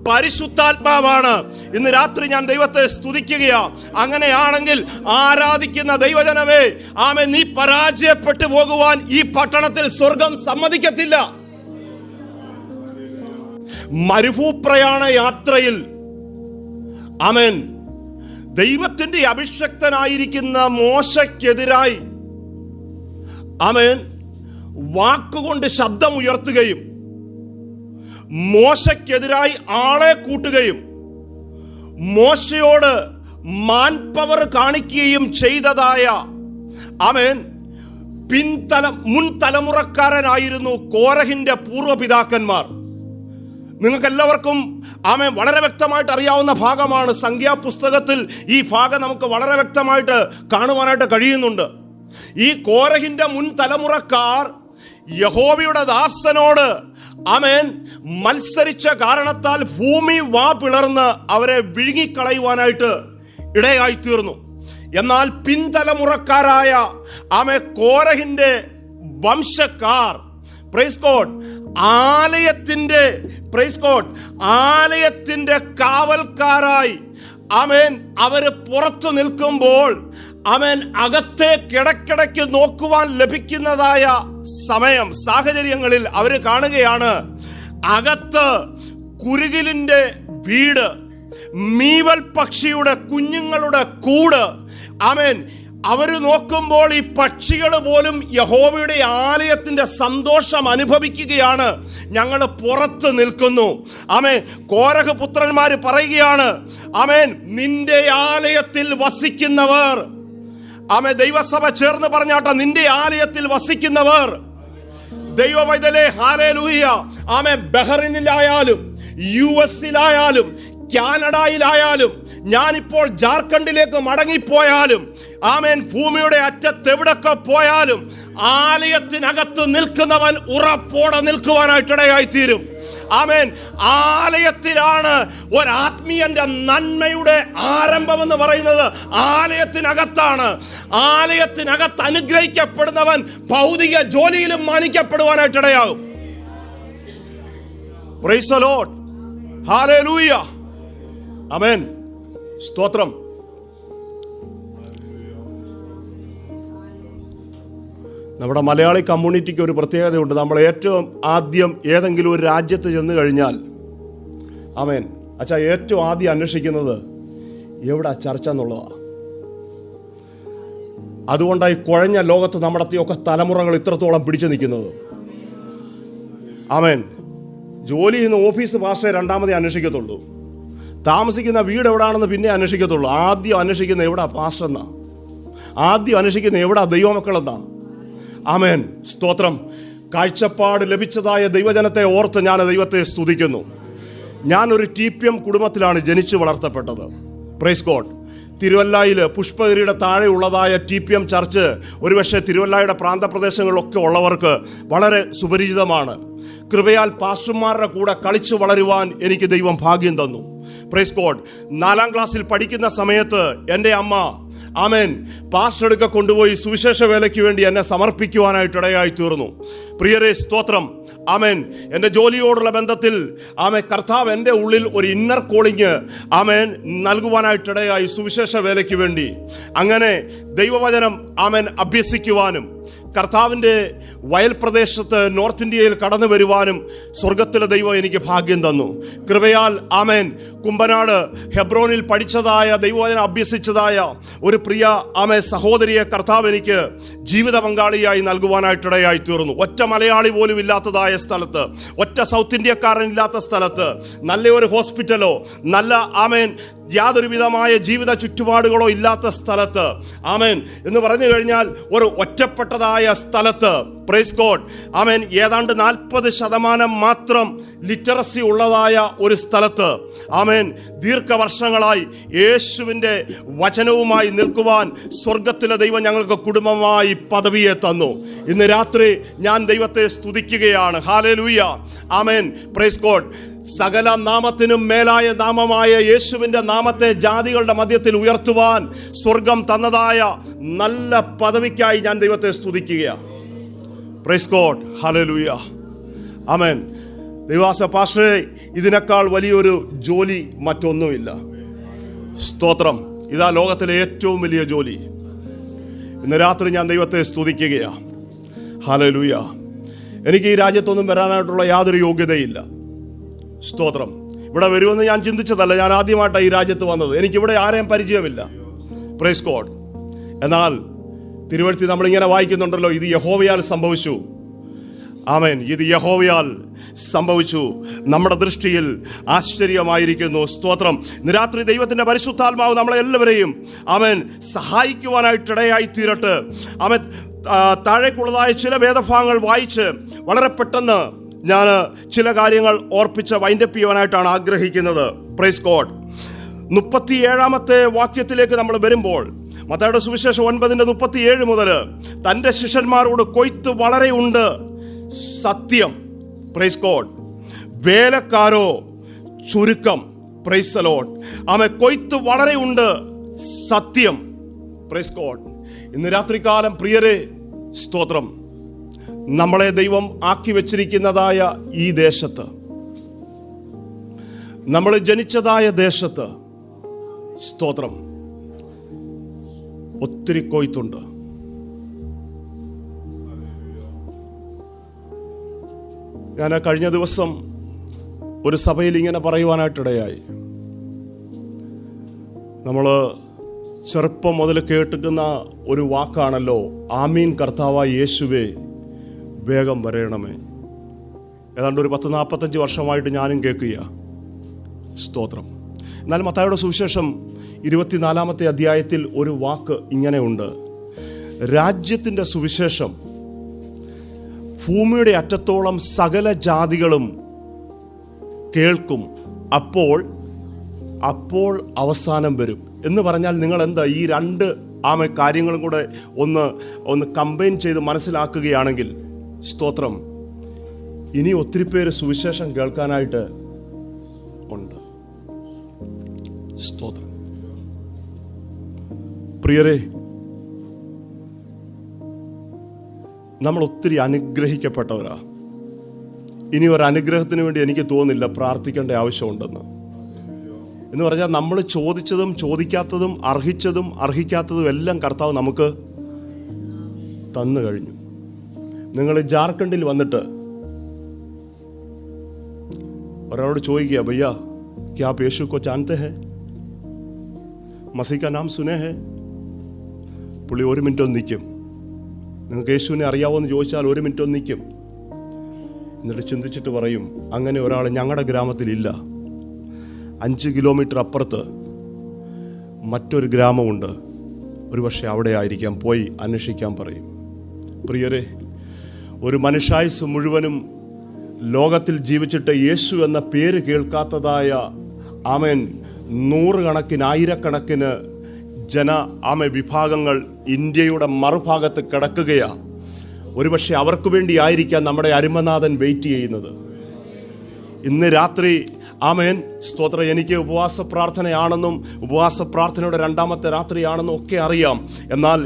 പരിശുദ്ധാത്മാവാണ്. ഇന്ന് രാത്രി ഞാൻ ദൈവത്തെ സ്തുതിക്കുകയാണ്. അങ്ങനെയാണെങ്കിൽ ആരാധിക്കുന്ന ദൈവജനമേ, ആമേൻ, നീ പരാജയപ്പെട്ടു പോകുവാൻ ഈ പട്ടണത്തിൽ സ്വർഗം സമ്മതിക്കത്തില്ല. മരുഭൂപ്രയാണ യാത്രയിൽ ആമേൻ ദൈവത്തിന്റെ അഭിഷക്തനായിരിക്കുന്ന മോശയ്ക്കെതിരായി ആമേൻ വാക്കുകൊണ്ട് ശബ്ദമുയർത്തുകയും മോശയ്ക്കെതിരായി ആളെ കൂട്ടുകയും മോശയോട് മാൻപവർ കാണിക്കുകയും ചെയ്തതായ ആമേൻ മുൻ തലമുറക്കാരനായിരുന്നു കോരഹിന്റെ പൂർവ്വപിതാക്കന്മാർ. നിങ്ങൾക്ക് എല്ലാവർക്കും ആമേൻ വളരെ വ്യക്തമായിട്ട് അറിയാവുന്ന ഭാഗമാണ്. സംഖ്യാപുസ്തകത്തിൽ ഈ ഭാഗം നമുക്ക് വളരെ വ്യക്തമായിട്ട് കാണുവാനായിട്ട് കഴിയുന്നുണ്ട്. ഈ കോരഹിന്റെ മുൻ തലമുറക്കാർ യഹോവയുടെ ദാസനോട് ആമേൻ മത്സരിച്ച കാരണത്താൽ ഭൂമി വാ പിളർന്ന് അവരെ വിഴുങ്ങിക്കളയുവാനായിട്ട് ഇടയായി തീർന്നു. എന്നാൽ പിൻതലമുറക്കാരായ ആമേ കോരഹിന്റെ വംശക്കാർ പ്രൈസ് ഗോഡ് ആലയത്തിന്റെ കാവൽക്കാരായി ആമേൻ അവര് പുറത്തു നിൽക്കുമ്പോൾ ആമേൻ അകത്തേക്കിടക്കിടയ്ക്ക് നോക്കുവാൻ ലഭിക്കുന്നതായ സാഹചര്യങ്ങളിൽ അവര് കാണുകയാണ്, അകത്ത് കുരുകിലിന്റെ വീട്, മീവൽ പക്ഷിയുടെ കുഞ്ഞുങ്ങളുടെ കൂട്. ആമേൻ അവര് നോക്കുമ്പോൾ ഈ പക്ഷികൾ പോലും യഹോവയുടെ ആലയത്തിന്റെ സന്തോഷം അനുഭവിക്കുകയാണ്. ഞങ്ങൾ പുറത്ത് നിൽക്കുന്നു. ആമേൻ കോരഹ് പുത്രന്മാര് പറയുകയാണ്, ആമേൻ നിന്റെ ആലയത്തിൽ വസിക്കുന്നവർ, ആമേൻ ദൈവസഭ ചേർന്ന് പറഞ്ഞാട്ടെ, നിന്റെ ആലയത്തിൽ വസിക്കുന്നവർ ദൈവവൈതലേ ഹല്ലേലൂയ. ആമേൻ ബഹ്റിനിലായാലും US കാനഡയിലായാലും ഞാനിപ്പോൾ ജാർഖണ്ഡിലേക്ക് മടങ്ങിപ്പോയാലും, ആമേൻ, ഭൂമിയുടെ അറ്റത്തെവിടൊക്കെ പോയാലും ആലയത്തിനകത്ത് നിൽക്കുന്നവൻ ഉറപ്പോടെ നിൽക്കുവാനായിട്ടിടയായി തീരും. ആമേൻ. ആലയത്തിലാണ് ഒരാത്മീയന്റെ നന്മയുടെ ആരംഭമെന്ന് പറയുന്നത്. ആലയത്തിനകത്താണ്. ആലയത്തിനകത്ത് അനുഗ്രഹിക്കപ്പെടുന്നവൻ ഭൗതിക ജോലിയിലും മാനിക്കപ്പെടുവാനായിട്ടിടയാകും. Praise the Lord. ഹല്ലേലൂയ. ആമേൻ. സ്തോത്രം. നമ്മുടെ മലയാളി കമ്മ്യൂണിറ്റിക്ക് ഒരു പ്രത്യേകതയുണ്ട്. നമ്മൾ ഏറ്റവും ആദ്യം ഏതെങ്കിലും ഒരു രാജ്യത്ത് ചെന്ന് കഴിഞ്ഞാൽ, ആമേൻ, അച്ഛാ, ഏറ്റവും ആദ്യം അന്വേഷിക്കുന്നത് എവിടെ ചർച്ച എന്നുള്ളതാണ്. അതുകൊണ്ടായി കുഴഞ്ഞ ലോകത്ത് നമ്മുടെയൊക്കെ തലമുറകൾ ഇത്രത്തോളം പിടിച്ചു നിൽക്കുന്നത്. ആമേൻ. ജോലി ചെയ്യുന്ന ഓഫീസ് പാസ്റ്റേ രണ്ടാമതേ അന്വേഷിക്കത്തുള്ളൂ. താമസിക്കുന്ന വീട് എവിടാണെന്ന് പിന്നെ അന്വേഷിക്കത്തുള്ളൂ. ആദ്യം അന്വേഷിക്കുന്ന എവിടാ പാസ്റ്റർ എന്നാ. ആദ്യം അന്വേഷിക്കുന്ന എവിടാ ദൈവമക്കളെന്നാ. ആമേൻ. സ്തോത്രം. കാഴ്ചപ്പാട് ലഭിച്ചതായ ദൈവജനത്തെ ഓർത്ത് ഞാൻ ദൈവത്തെ സ്തുതിക്കുന്നു. ഞാനൊരു TPM കുടുംബത്തിലാണ് ജനിച്ചു വളർത്തപ്പെട്ടത്. Praise God. തിരുവല്ലയിൽ പുഷ്പഗിരിയുടെ താഴെ ഉള്ളതായ TPM ചർച്ച് ഒരുപക്ഷെ തിരുവല്ലയുടെ പ്രാന്തപ്രദേശങ്ങളിലൊക്കെ ഉള്ളവർക്ക് വളരെ സുപരിചിതമാണ്. കൃപയാൽ പാസ്റ്റർമാരുടെ കൂടെ കളിച്ചു വളരുവാൻ എനിക്ക് ദൈവം ഭാഗ്യം തന്നു. Praise God. 4ാം ക്ലാസ്സിൽ പഠിക്കുന്ന സമയത്ത് എൻ്റെ അമ്മ, ആമേൻ, പാസ്റ്റർ എടുക്ക കൊണ്ടുപോയി സുവിശേഷ വേലയ്ക്ക് വേണ്ടി എന്നെ സമർപ്പിക്കുവാനായിട്ടിടയായി തീർന്നു. പ്രിയരേ, സ്തോത്രം. ആമേൻ. എൻ്റെ ജോലിയോടുള്ള ബന്ധത്തിൽ ആമേൻ, കർത്താവ് എൻ്റെ ഉള്ളിൽ ഒരു ഇന്നർ കോളിങ് ആമേൻ നൽകുവാനായിട്ടിടയായി സുവിശേഷ വേലയ്ക്ക് വേണ്ടി. അങ്ങനെ ദൈവവചനം ആമേൻ അഭ്യസിക്കുവാനും കർത്താവിൻ്റെ വയൽ പ്രദേശത്ത് നോർത്ത് ഇന്ത്യയിൽ കടന്നു വരുവാനും സ്വർഗത്തിലെ ദൈവം എനിക്ക് ഭാഗ്യം തന്നു. കൃപയാൽ ആമേൻ കുമ്പനാട് ഹെബ്രോനിൽ പഠിച്ചതായ ദൈവവചനം അഭ്യസിച്ചതായ ഒരു പ്രിയ ആമേൻ സഹോദരിയെ കർത്താവ് എനിക്ക് ജീവിത പങ്കാളിയായി നൽകുവാനായിട്ടിടയായി തീർന്നു. ഒറ്റ മലയാളി പോലും ഇല്ലാത്തതായ സ്ഥലത്ത്, ഒറ്റ സൗത്ത് ഇന്ത്യക്കാരൻ ഇല്ലാത്ത സ്ഥലത്ത്, നല്ലൊരു ഹോസ്പിറ്റലോ നല്ല ആമേൻ യാതൊരു വിധമായ ജീവിത ചുറ്റുപാടുകളോ ഇല്ലാത്ത സ്ഥലത്ത്, ആമേൻ എന്ന് പറഞ്ഞു കഴിഞ്ഞാൽ ഒരു ഒറ്റപ്പെട്ടതായ സ്ഥലത്ത്, പ്രൈസ് ഗോഡ്, ആമേൻ, ഏതാണ്ട് 40% മാത്രം ലിറ്ററസി ഉള്ളതായ ഒരു സ്ഥലത്ത്, ആമേൻ, ദീർഘവർഷങ്ങളായി യേശുവിൻ്റെ വചനവുമായി നിൽക്കുവാൻ സ്വർഗത്തിലെ ദൈവം ഞങ്ങൾക്ക് കുടുംബമായി പദവിയെ തന്നു. ഇന്ന് രാത്രി ഞാൻ ദൈവത്തെ സ്തുതിക്കുകയാണ്. ഹല്ലേലൂയ. ആമേൻ. Praise God. സകല നാമത്തിനും മേലായ നാമമായ യേശുവിൻ്റെ നാമത്തെ ജാതികളുടെ മധ്യത്തിൽ ഉയർത്തുവാൻ സ്വർഗം തന്നതായ നല്ല പദവിക്കായി ഞാൻ ദൈവത്തെ സ്തുതിക്കുകയാണ്. Praise God. ഹല്ലേലൂയ. ആമേൻ. ദൈവാസ പാസ്റ്ററേ, ഇതിനേക്കാൾ വലിയൊരു ജോലി മറ്റൊന്നുമില്ല. സ്തോത്രം. ഇതാ ലോകത്തിലെ ഏറ്റവും വലിയ ജോലി. ഇന്ന് രാത്രി ഞാൻ ദൈവത്തെ സ്തുതിക്കുകയാണ്. ഹല്ലേലൂയ. എനിക്ക് ഈ രാജ്യത്തൊന്നും വരാനായിട്ടുള്ള യാതൊരു യോഗ്യതയില്ല. സ്തോത്രം. ഇവിടെ വരുമെന്ന് ഞാൻ ചിന്തിച്ചതല്ല. ഞാൻ ആദ്യമായിട്ടാണ് ഈ രാജ്യത്ത് വന്നത്. എനിക്കിവിടെ ആരെയും പരിചയമില്ല. Praise God. എന്നാൽ തിരുവഴുത്തി നമ്മളിങ്ങനെ വായിക്കുന്നുണ്ടല്ലോ, ഇത് യഹോവയാൽ സംഭവിച്ചു. ആമേൻ. ഇത് യഹോവയാൽ സംഭവിച്ചു, നമ്മുടെ ദൃഷ്ടിയിൽ ആശ്ചര്യമായിരിക്കുന്നു. സ്തോത്രം. ഇന്ന് രാത്രി ദൈവത്തിൻ്റെ പരിശുദ്ധാത്മാവ് നമ്മളെ എല്ലാവരെയും ആമേൻ സഹായിക്കുവാനായിട്ടിടയായി തീരട്ടെ. ആമേൻ. താഴേക്കുള്ളതായ ചില വേദഭാഗങ്ങൾ വായിച്ച് വളരെ പെട്ടെന്ന് ഞാൻ ചില കാര്യങ്ങൾ ഓർപ്പിച്ച് വൈൻഡപ്പ് ചെയ്യുവാനായിട്ടാണ് ആഗ്രഹിക്കുന്നത്. Praise God. 37ാമത്തെ വാക്യത്തിലേക്ക് നമ്മൾ വരുമ്പോൾ, മത്തായിയുടെ സുവിശേഷം 9:37 മുതൽ, തൻ്റെ ശിഷ്യന്മാരോട് കൊയ്ത്ത് വളരെ ഉണ്ട്, സത്യം. Praise God. വേലക്കാരോ ചുരുക്കം. Praise the Lord. ആമേൻ. കൊയ്ത്ത് വളരെ ഉണ്ട്, സത്യം. Praise God. ഇന്ന് രാത്രികാലം പ്രിയരെ, സ്തോത്രം, നമ്മളെ ദൈവം ആക്കി വച്ചിരിക്കുന്നതായ ഈ ദേശത്ത്, നമ്മൾ ജനിച്ചതായ ദേശത്ത്, സ്തോത്രം, ഒത്തിരി കൊയ്ത്തുണ്ട്. ഞാൻ കഴിഞ്ഞ ദിവസം ഒരു സഭയിൽ ഇങ്ങനെ പറയുവാനായിട്ടിടയായി. നമ്മൾ ചെറുപ്പം മുതൽ കേട്ടിട്ടുന്ന ഒരു വാക്കാണല്ലോ, ആമീൻ കർത്താവായ യേശുവേ വേഗം വരയണമേ. ഏതാണ്ട് ഒരു 40-45 വർഷമായിട്ട് ഞാനും കേൾക്കുക. സ്തോത്രം. എന്നാൽ മത്തായിയുടെ സുവിശേഷം 24ാമത്തെ അധ്യായത്തിൽ ഒരു വാക്ക് ഇങ്ങനെ ഉണ്ട്, രാജ്യത്തിൻ്റെ സുവിശേഷം ഭൂമിയുടെ അറ്റത്തോളം സകല ജാതികളും കേൾക്കും, അപ്പോൾ അപ്പോൾ അവസാനം വരും എന്ന് പറഞ്ഞാൽ നിങ്ങൾ എന്താ ഈ രണ്ട് കാര്യങ്ങളും കൂടെ ഒന്ന് കമ്പൈൻ ചെയ്ത് മനസ്സിലാക്കുകയാണെങ്കിൽ, സ്തോത്രം, ഇനി ഒത്തിരി പേര് സുവിശേഷം കേൾക്കാനായിട്ട് ഉണ്ട്. സ്തോത്രം. പ്രിയരെ, നമ്മൾ ഒത്തിരി അനുഗ്രഹിക്കപ്പെട്ടവരാ. ഇനി ഒരു അനുഗ്രഹത്തിന് വേണ്ടി എനിക്ക് തോന്നുന്നില്ല പ്രാർത്ഥിക്കേണ്ട ആവശ്യമുണ്ടെന്ന്. എന്ന് പറഞ്ഞാൽ നമ്മൾ ചോദിച്ചതും ചോദിക്കാത്തതും അർഹിച്ചതും അർഹിക്കാത്തതും എല്ലാം കർത്താവ് നമുക്ക് തന്നു കഴിഞ്ഞു. നിങ്ങൾ ജാർഖണ്ഡിൽ വന്നിട്ട് ഒരാളോട് ചോദിക്കുക, ഭയ്യ ക്യാ ആപ് യേശു കോ ജാനത്തെ ഹെ, മസീഹ് കാ നാം സുനെ ഹെ? പുള്ളി 1 മിനിറ്റ് ഒന്ന് നിൽക്കും. നിങ്ങൾക്ക് യേശുവിനെ അറിയാവോ എന്ന് ചോദിച്ചാൽ 1 മിനിറ്റ് ഒന്ന് നിൽക്കും. എന്നിട്ട് ചിന്തിച്ചിട്ട് പറയും, അങ്ങനെ ഒരാൾ ഞങ്ങളുടെ ഗ്രാമത്തിലില്ല. 5 കിലോമീറ്റർ അപ്പുറത്ത് മറ്റൊരു ഗ്രാമമുണ്ട്, ഒരുപക്ഷെ അവിടെ ആയിരിക്കാം, പോയി അന്വേഷിക്കാൻ പറയും. പ്രിയരെ, ഒരു മനുഷ്യായുസ് മുഴുവനും ലോകത്തിൽ ജീവിച്ചിട്ട് യേശു എന്ന പേര് കേൾക്കാത്തതായ നൂറുകണക്കിന് ആയിരക്കണക്കിന് വിഭാഗങ്ങൾ ഇന്ത്യയുടെ മറുഭാഗത്ത് കിടക്കുകയാണ്. ഒരുപക്ഷെ അവർക്ക് വേണ്ടി ആയിരിക്കാം നമ്മുടെ അരുമനാഥൻ വെയിറ്റ് ചെയ്യുന്നത്. ഇന്ന് രാത്രി സ്തോത്രം, എനിക്ക് ഉപവാസ പ്രാർത്ഥനയാണെന്നും ഉപവാസ പ്രാർത്ഥനയുടെ 2ാമത്തെ രാത്രിയാണെന്നും ഒക്കെ അറിയാം. എന്നാൽ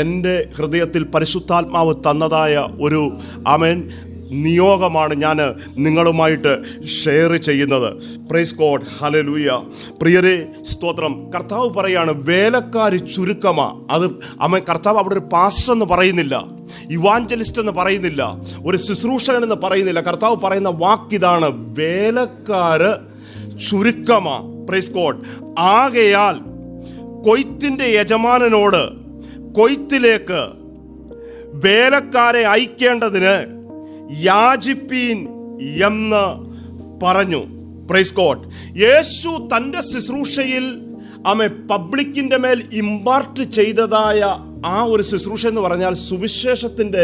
എൻ്റെ ഹൃദയത്തിൽ പരിശുദ്ധാത്മാവ് തന്നതായ ഒരു നിയോഗമാണ് ഞാൻ നിങ്ങളുമായിട്ട് ഷെയർ ചെയ്യുന്നത്. Price God, hallelujah. പ്രിയരെ, സ്തോത്രം, കർത്താവ് പറയാണ് വേലക്കാർ ചുരുക്കമാ. അത് കർത്താവ് അവിടെ ഒരു പാസ്റ്റർ എന്ന് പറയുന്നില്ല, ഇവാഞ്ചലിസ്റ്റ് എന്ന് പറയുന്നില്ല, ഒരു ശുശ്രൂഷകൻ എന്ന് പറയുന്നില്ല. കർത്താവ് പറയുന്ന വാക്കിതാണ്, വേലക്കാര് ചുരുക്കമാ. Praise God. ആകയാൽ കൊയ്ത്തിന്റെ യജമാനനോട് കൊയ്ത്തിലേക്ക് വേലക്കാരെ അയക്കേണ്ടതിന് യാചിപ്പീൻ എന്ന് പറഞ്ഞു. Praise God. യേശു തൻ്റെ ശുശ്രൂഷയിൽ പബ്ലിക്കിൻ്റെ മേൽ ഇമ്പാർട്ട് ചെയ്തതായ ആ ഒരു ശുശ്രൂഷ എന്ന് പറഞ്ഞാൽ സുവിശേഷത്തിൻ്റെ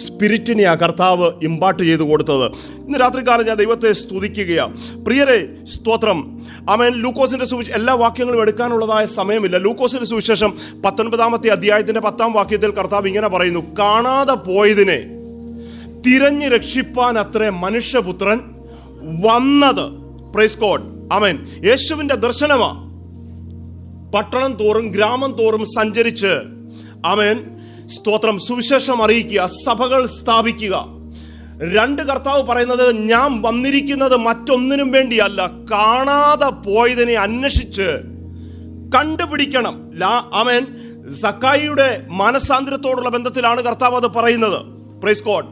സ്പിരിറ്റിനെയാ കർത്താവ് ഇമ്പാർട്ട് ചെയ്ത് കൊടുത്തത്. ഇന്ന് രാത്രികാലം ഞാൻ ദൈവത്തെ സ്തുതിക്കുകയാണ്. പ്രിയരെ, സ്തോത്രം. ലൂക്കോസിന്റെ സുവിശേഷം എല്ലാ വാക്യങ്ങളും എടുക്കാനുള്ളതായ സമയമില്ല. ലൂക്കോസിന്റെ സുവിശേഷം 19-ാമത്തെ അധ്യായത്തിന്റെ 10-ാം വാക്യത്തിൽ കർത്താവ് ഇങ്ങനെ പറയുന്നു, കാണാതെ പോയതിനെ തിരഞ്ഞു രക്ഷിപ്പാൻ അത്രേ മനുഷ്യപുത്രൻ വന്നത്. Praise God. യേശുവിന്റെ ദർശനമാ. പട്ടണം തോറും ഗ്രാമം തോറും സഞ്ചരിച്ച് സ്തോത്രം സുവിശേഷം അറിയിക്കുക, സഭകൾ സ്ഥാപിക്കുക. 2 കർത്താവ് പറയുന്നത്, ഞാൻ വന്നിരിക്കുന്നത് മറ്റൊന്നിനും വേണ്ടിയല്ല, കാണാതെ പോയതിനെ അന്വേഷിച്ച് കണ്ടുപിടിക്കണം. സക്കായിയുടെ മാനസാന്തരത്തോടുള്ള ബന്ധത്തിലാണ് കർത്താവ് അത് പറയുന്നത്. Praise God.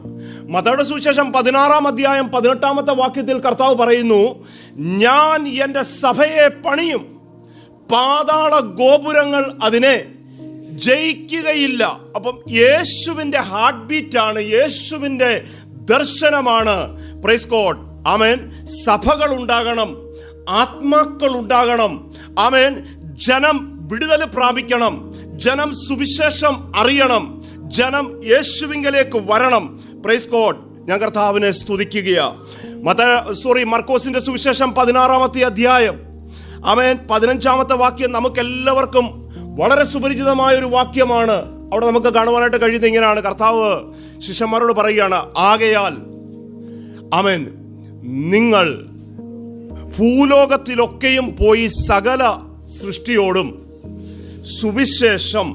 മത്തായിയുടെ സുവിശേഷം 16-ാം അധ്യായം 18-ാമത്തെ വാക്യത്തിൽ കർത്താവ് പറയുന്നു, ഞാൻ എൻ്റെ സഭയെ പണിയും, പാതാള ഗോപുരങ്ങൾ അതിനെ ജയിക്കുകയില്ല. അപ്പം യേശുവിൻ്റെ ഹാർട്ട് ബീറ്റാണ്, യേശുവിൻ്റെ ദർശനമാണ്. Praise God. സഭകൾ ഉണ്ടാകണം, ആത്മാക്കൾ ഉണ്ടാകണം. ജനം വിടുതൽ പ്രാപിക്കണം, ജനം സുവിശേഷം അറിയണം, ജനം യേശുവിങ്കലേക്ക് വരണം. Praise God. ഞാൻ കർത്താവിനെ സ്തുതിക്കുകയാ. മർക്കോസിന്റെ സുവിശേഷം 16-ാമത്തെ അധ്യായം 15-ാമത്തെ വാക്യം നമുക്കെല്ലാവർക്കും വളരെ സുപരിചിതമായ ഒരു വാക്യമാണ്. അവിടെ നമുക്ക് കാണുവാനായിട്ട് കഴിയുന്നത് ഇങ്ങനെയാണ്. കർത്താവ് ശിഷ്യന്മാരോട് പറയുകയാണ്, ആകയാൽ നിങ്ങൾ ഭൂലോകത്തിലൊക്കെയും പോയി സകല സൃഷ്ടിയോടും സുവിശേഷം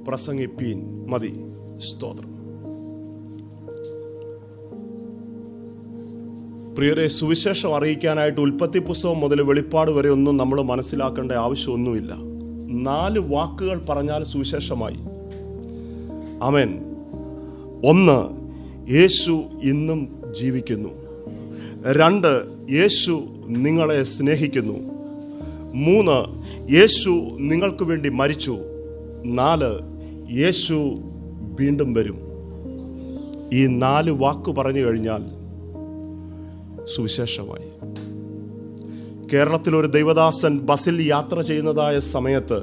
പ്രസംഗിപ്പീൻ. മതി. സ്തോത്രം. പ്രിയരെ, സുവിശേഷം അറിയിക്കാനായിട്ട് ഉൽപ്പത്തി പുസ്തകം മുതൽ വെളിപ്പാട് വരെ ഒന്നും നമ്മൾ മനസ്സിലാക്കേണ്ട ആവശ്യമൊന്നുമില്ല. 4 വാക്കുകൾ പറഞ്ഞാൽ സുവിശേഷമായി. 1, യേശു ഇന്നും ജീവിക്കുന്നു. 2, യേശു നിങ്ങളെ സ്നേഹിക്കുന്നു. 3, യേശു നിങ്ങൾക്ക് വേണ്ടി മരിച്ചു. 4, യേശു വീണ്ടും വരും. ഈ 4 വാക്ക് പറഞ്ഞു കഴിഞ്ഞാൽ സുവിശേഷമായി. കേരളത്തിൽ ഒരു ദൈവദാസൻ ബസ്സിൽ യാത്ര ചെയ്യുന്നതായ സമയത്ത്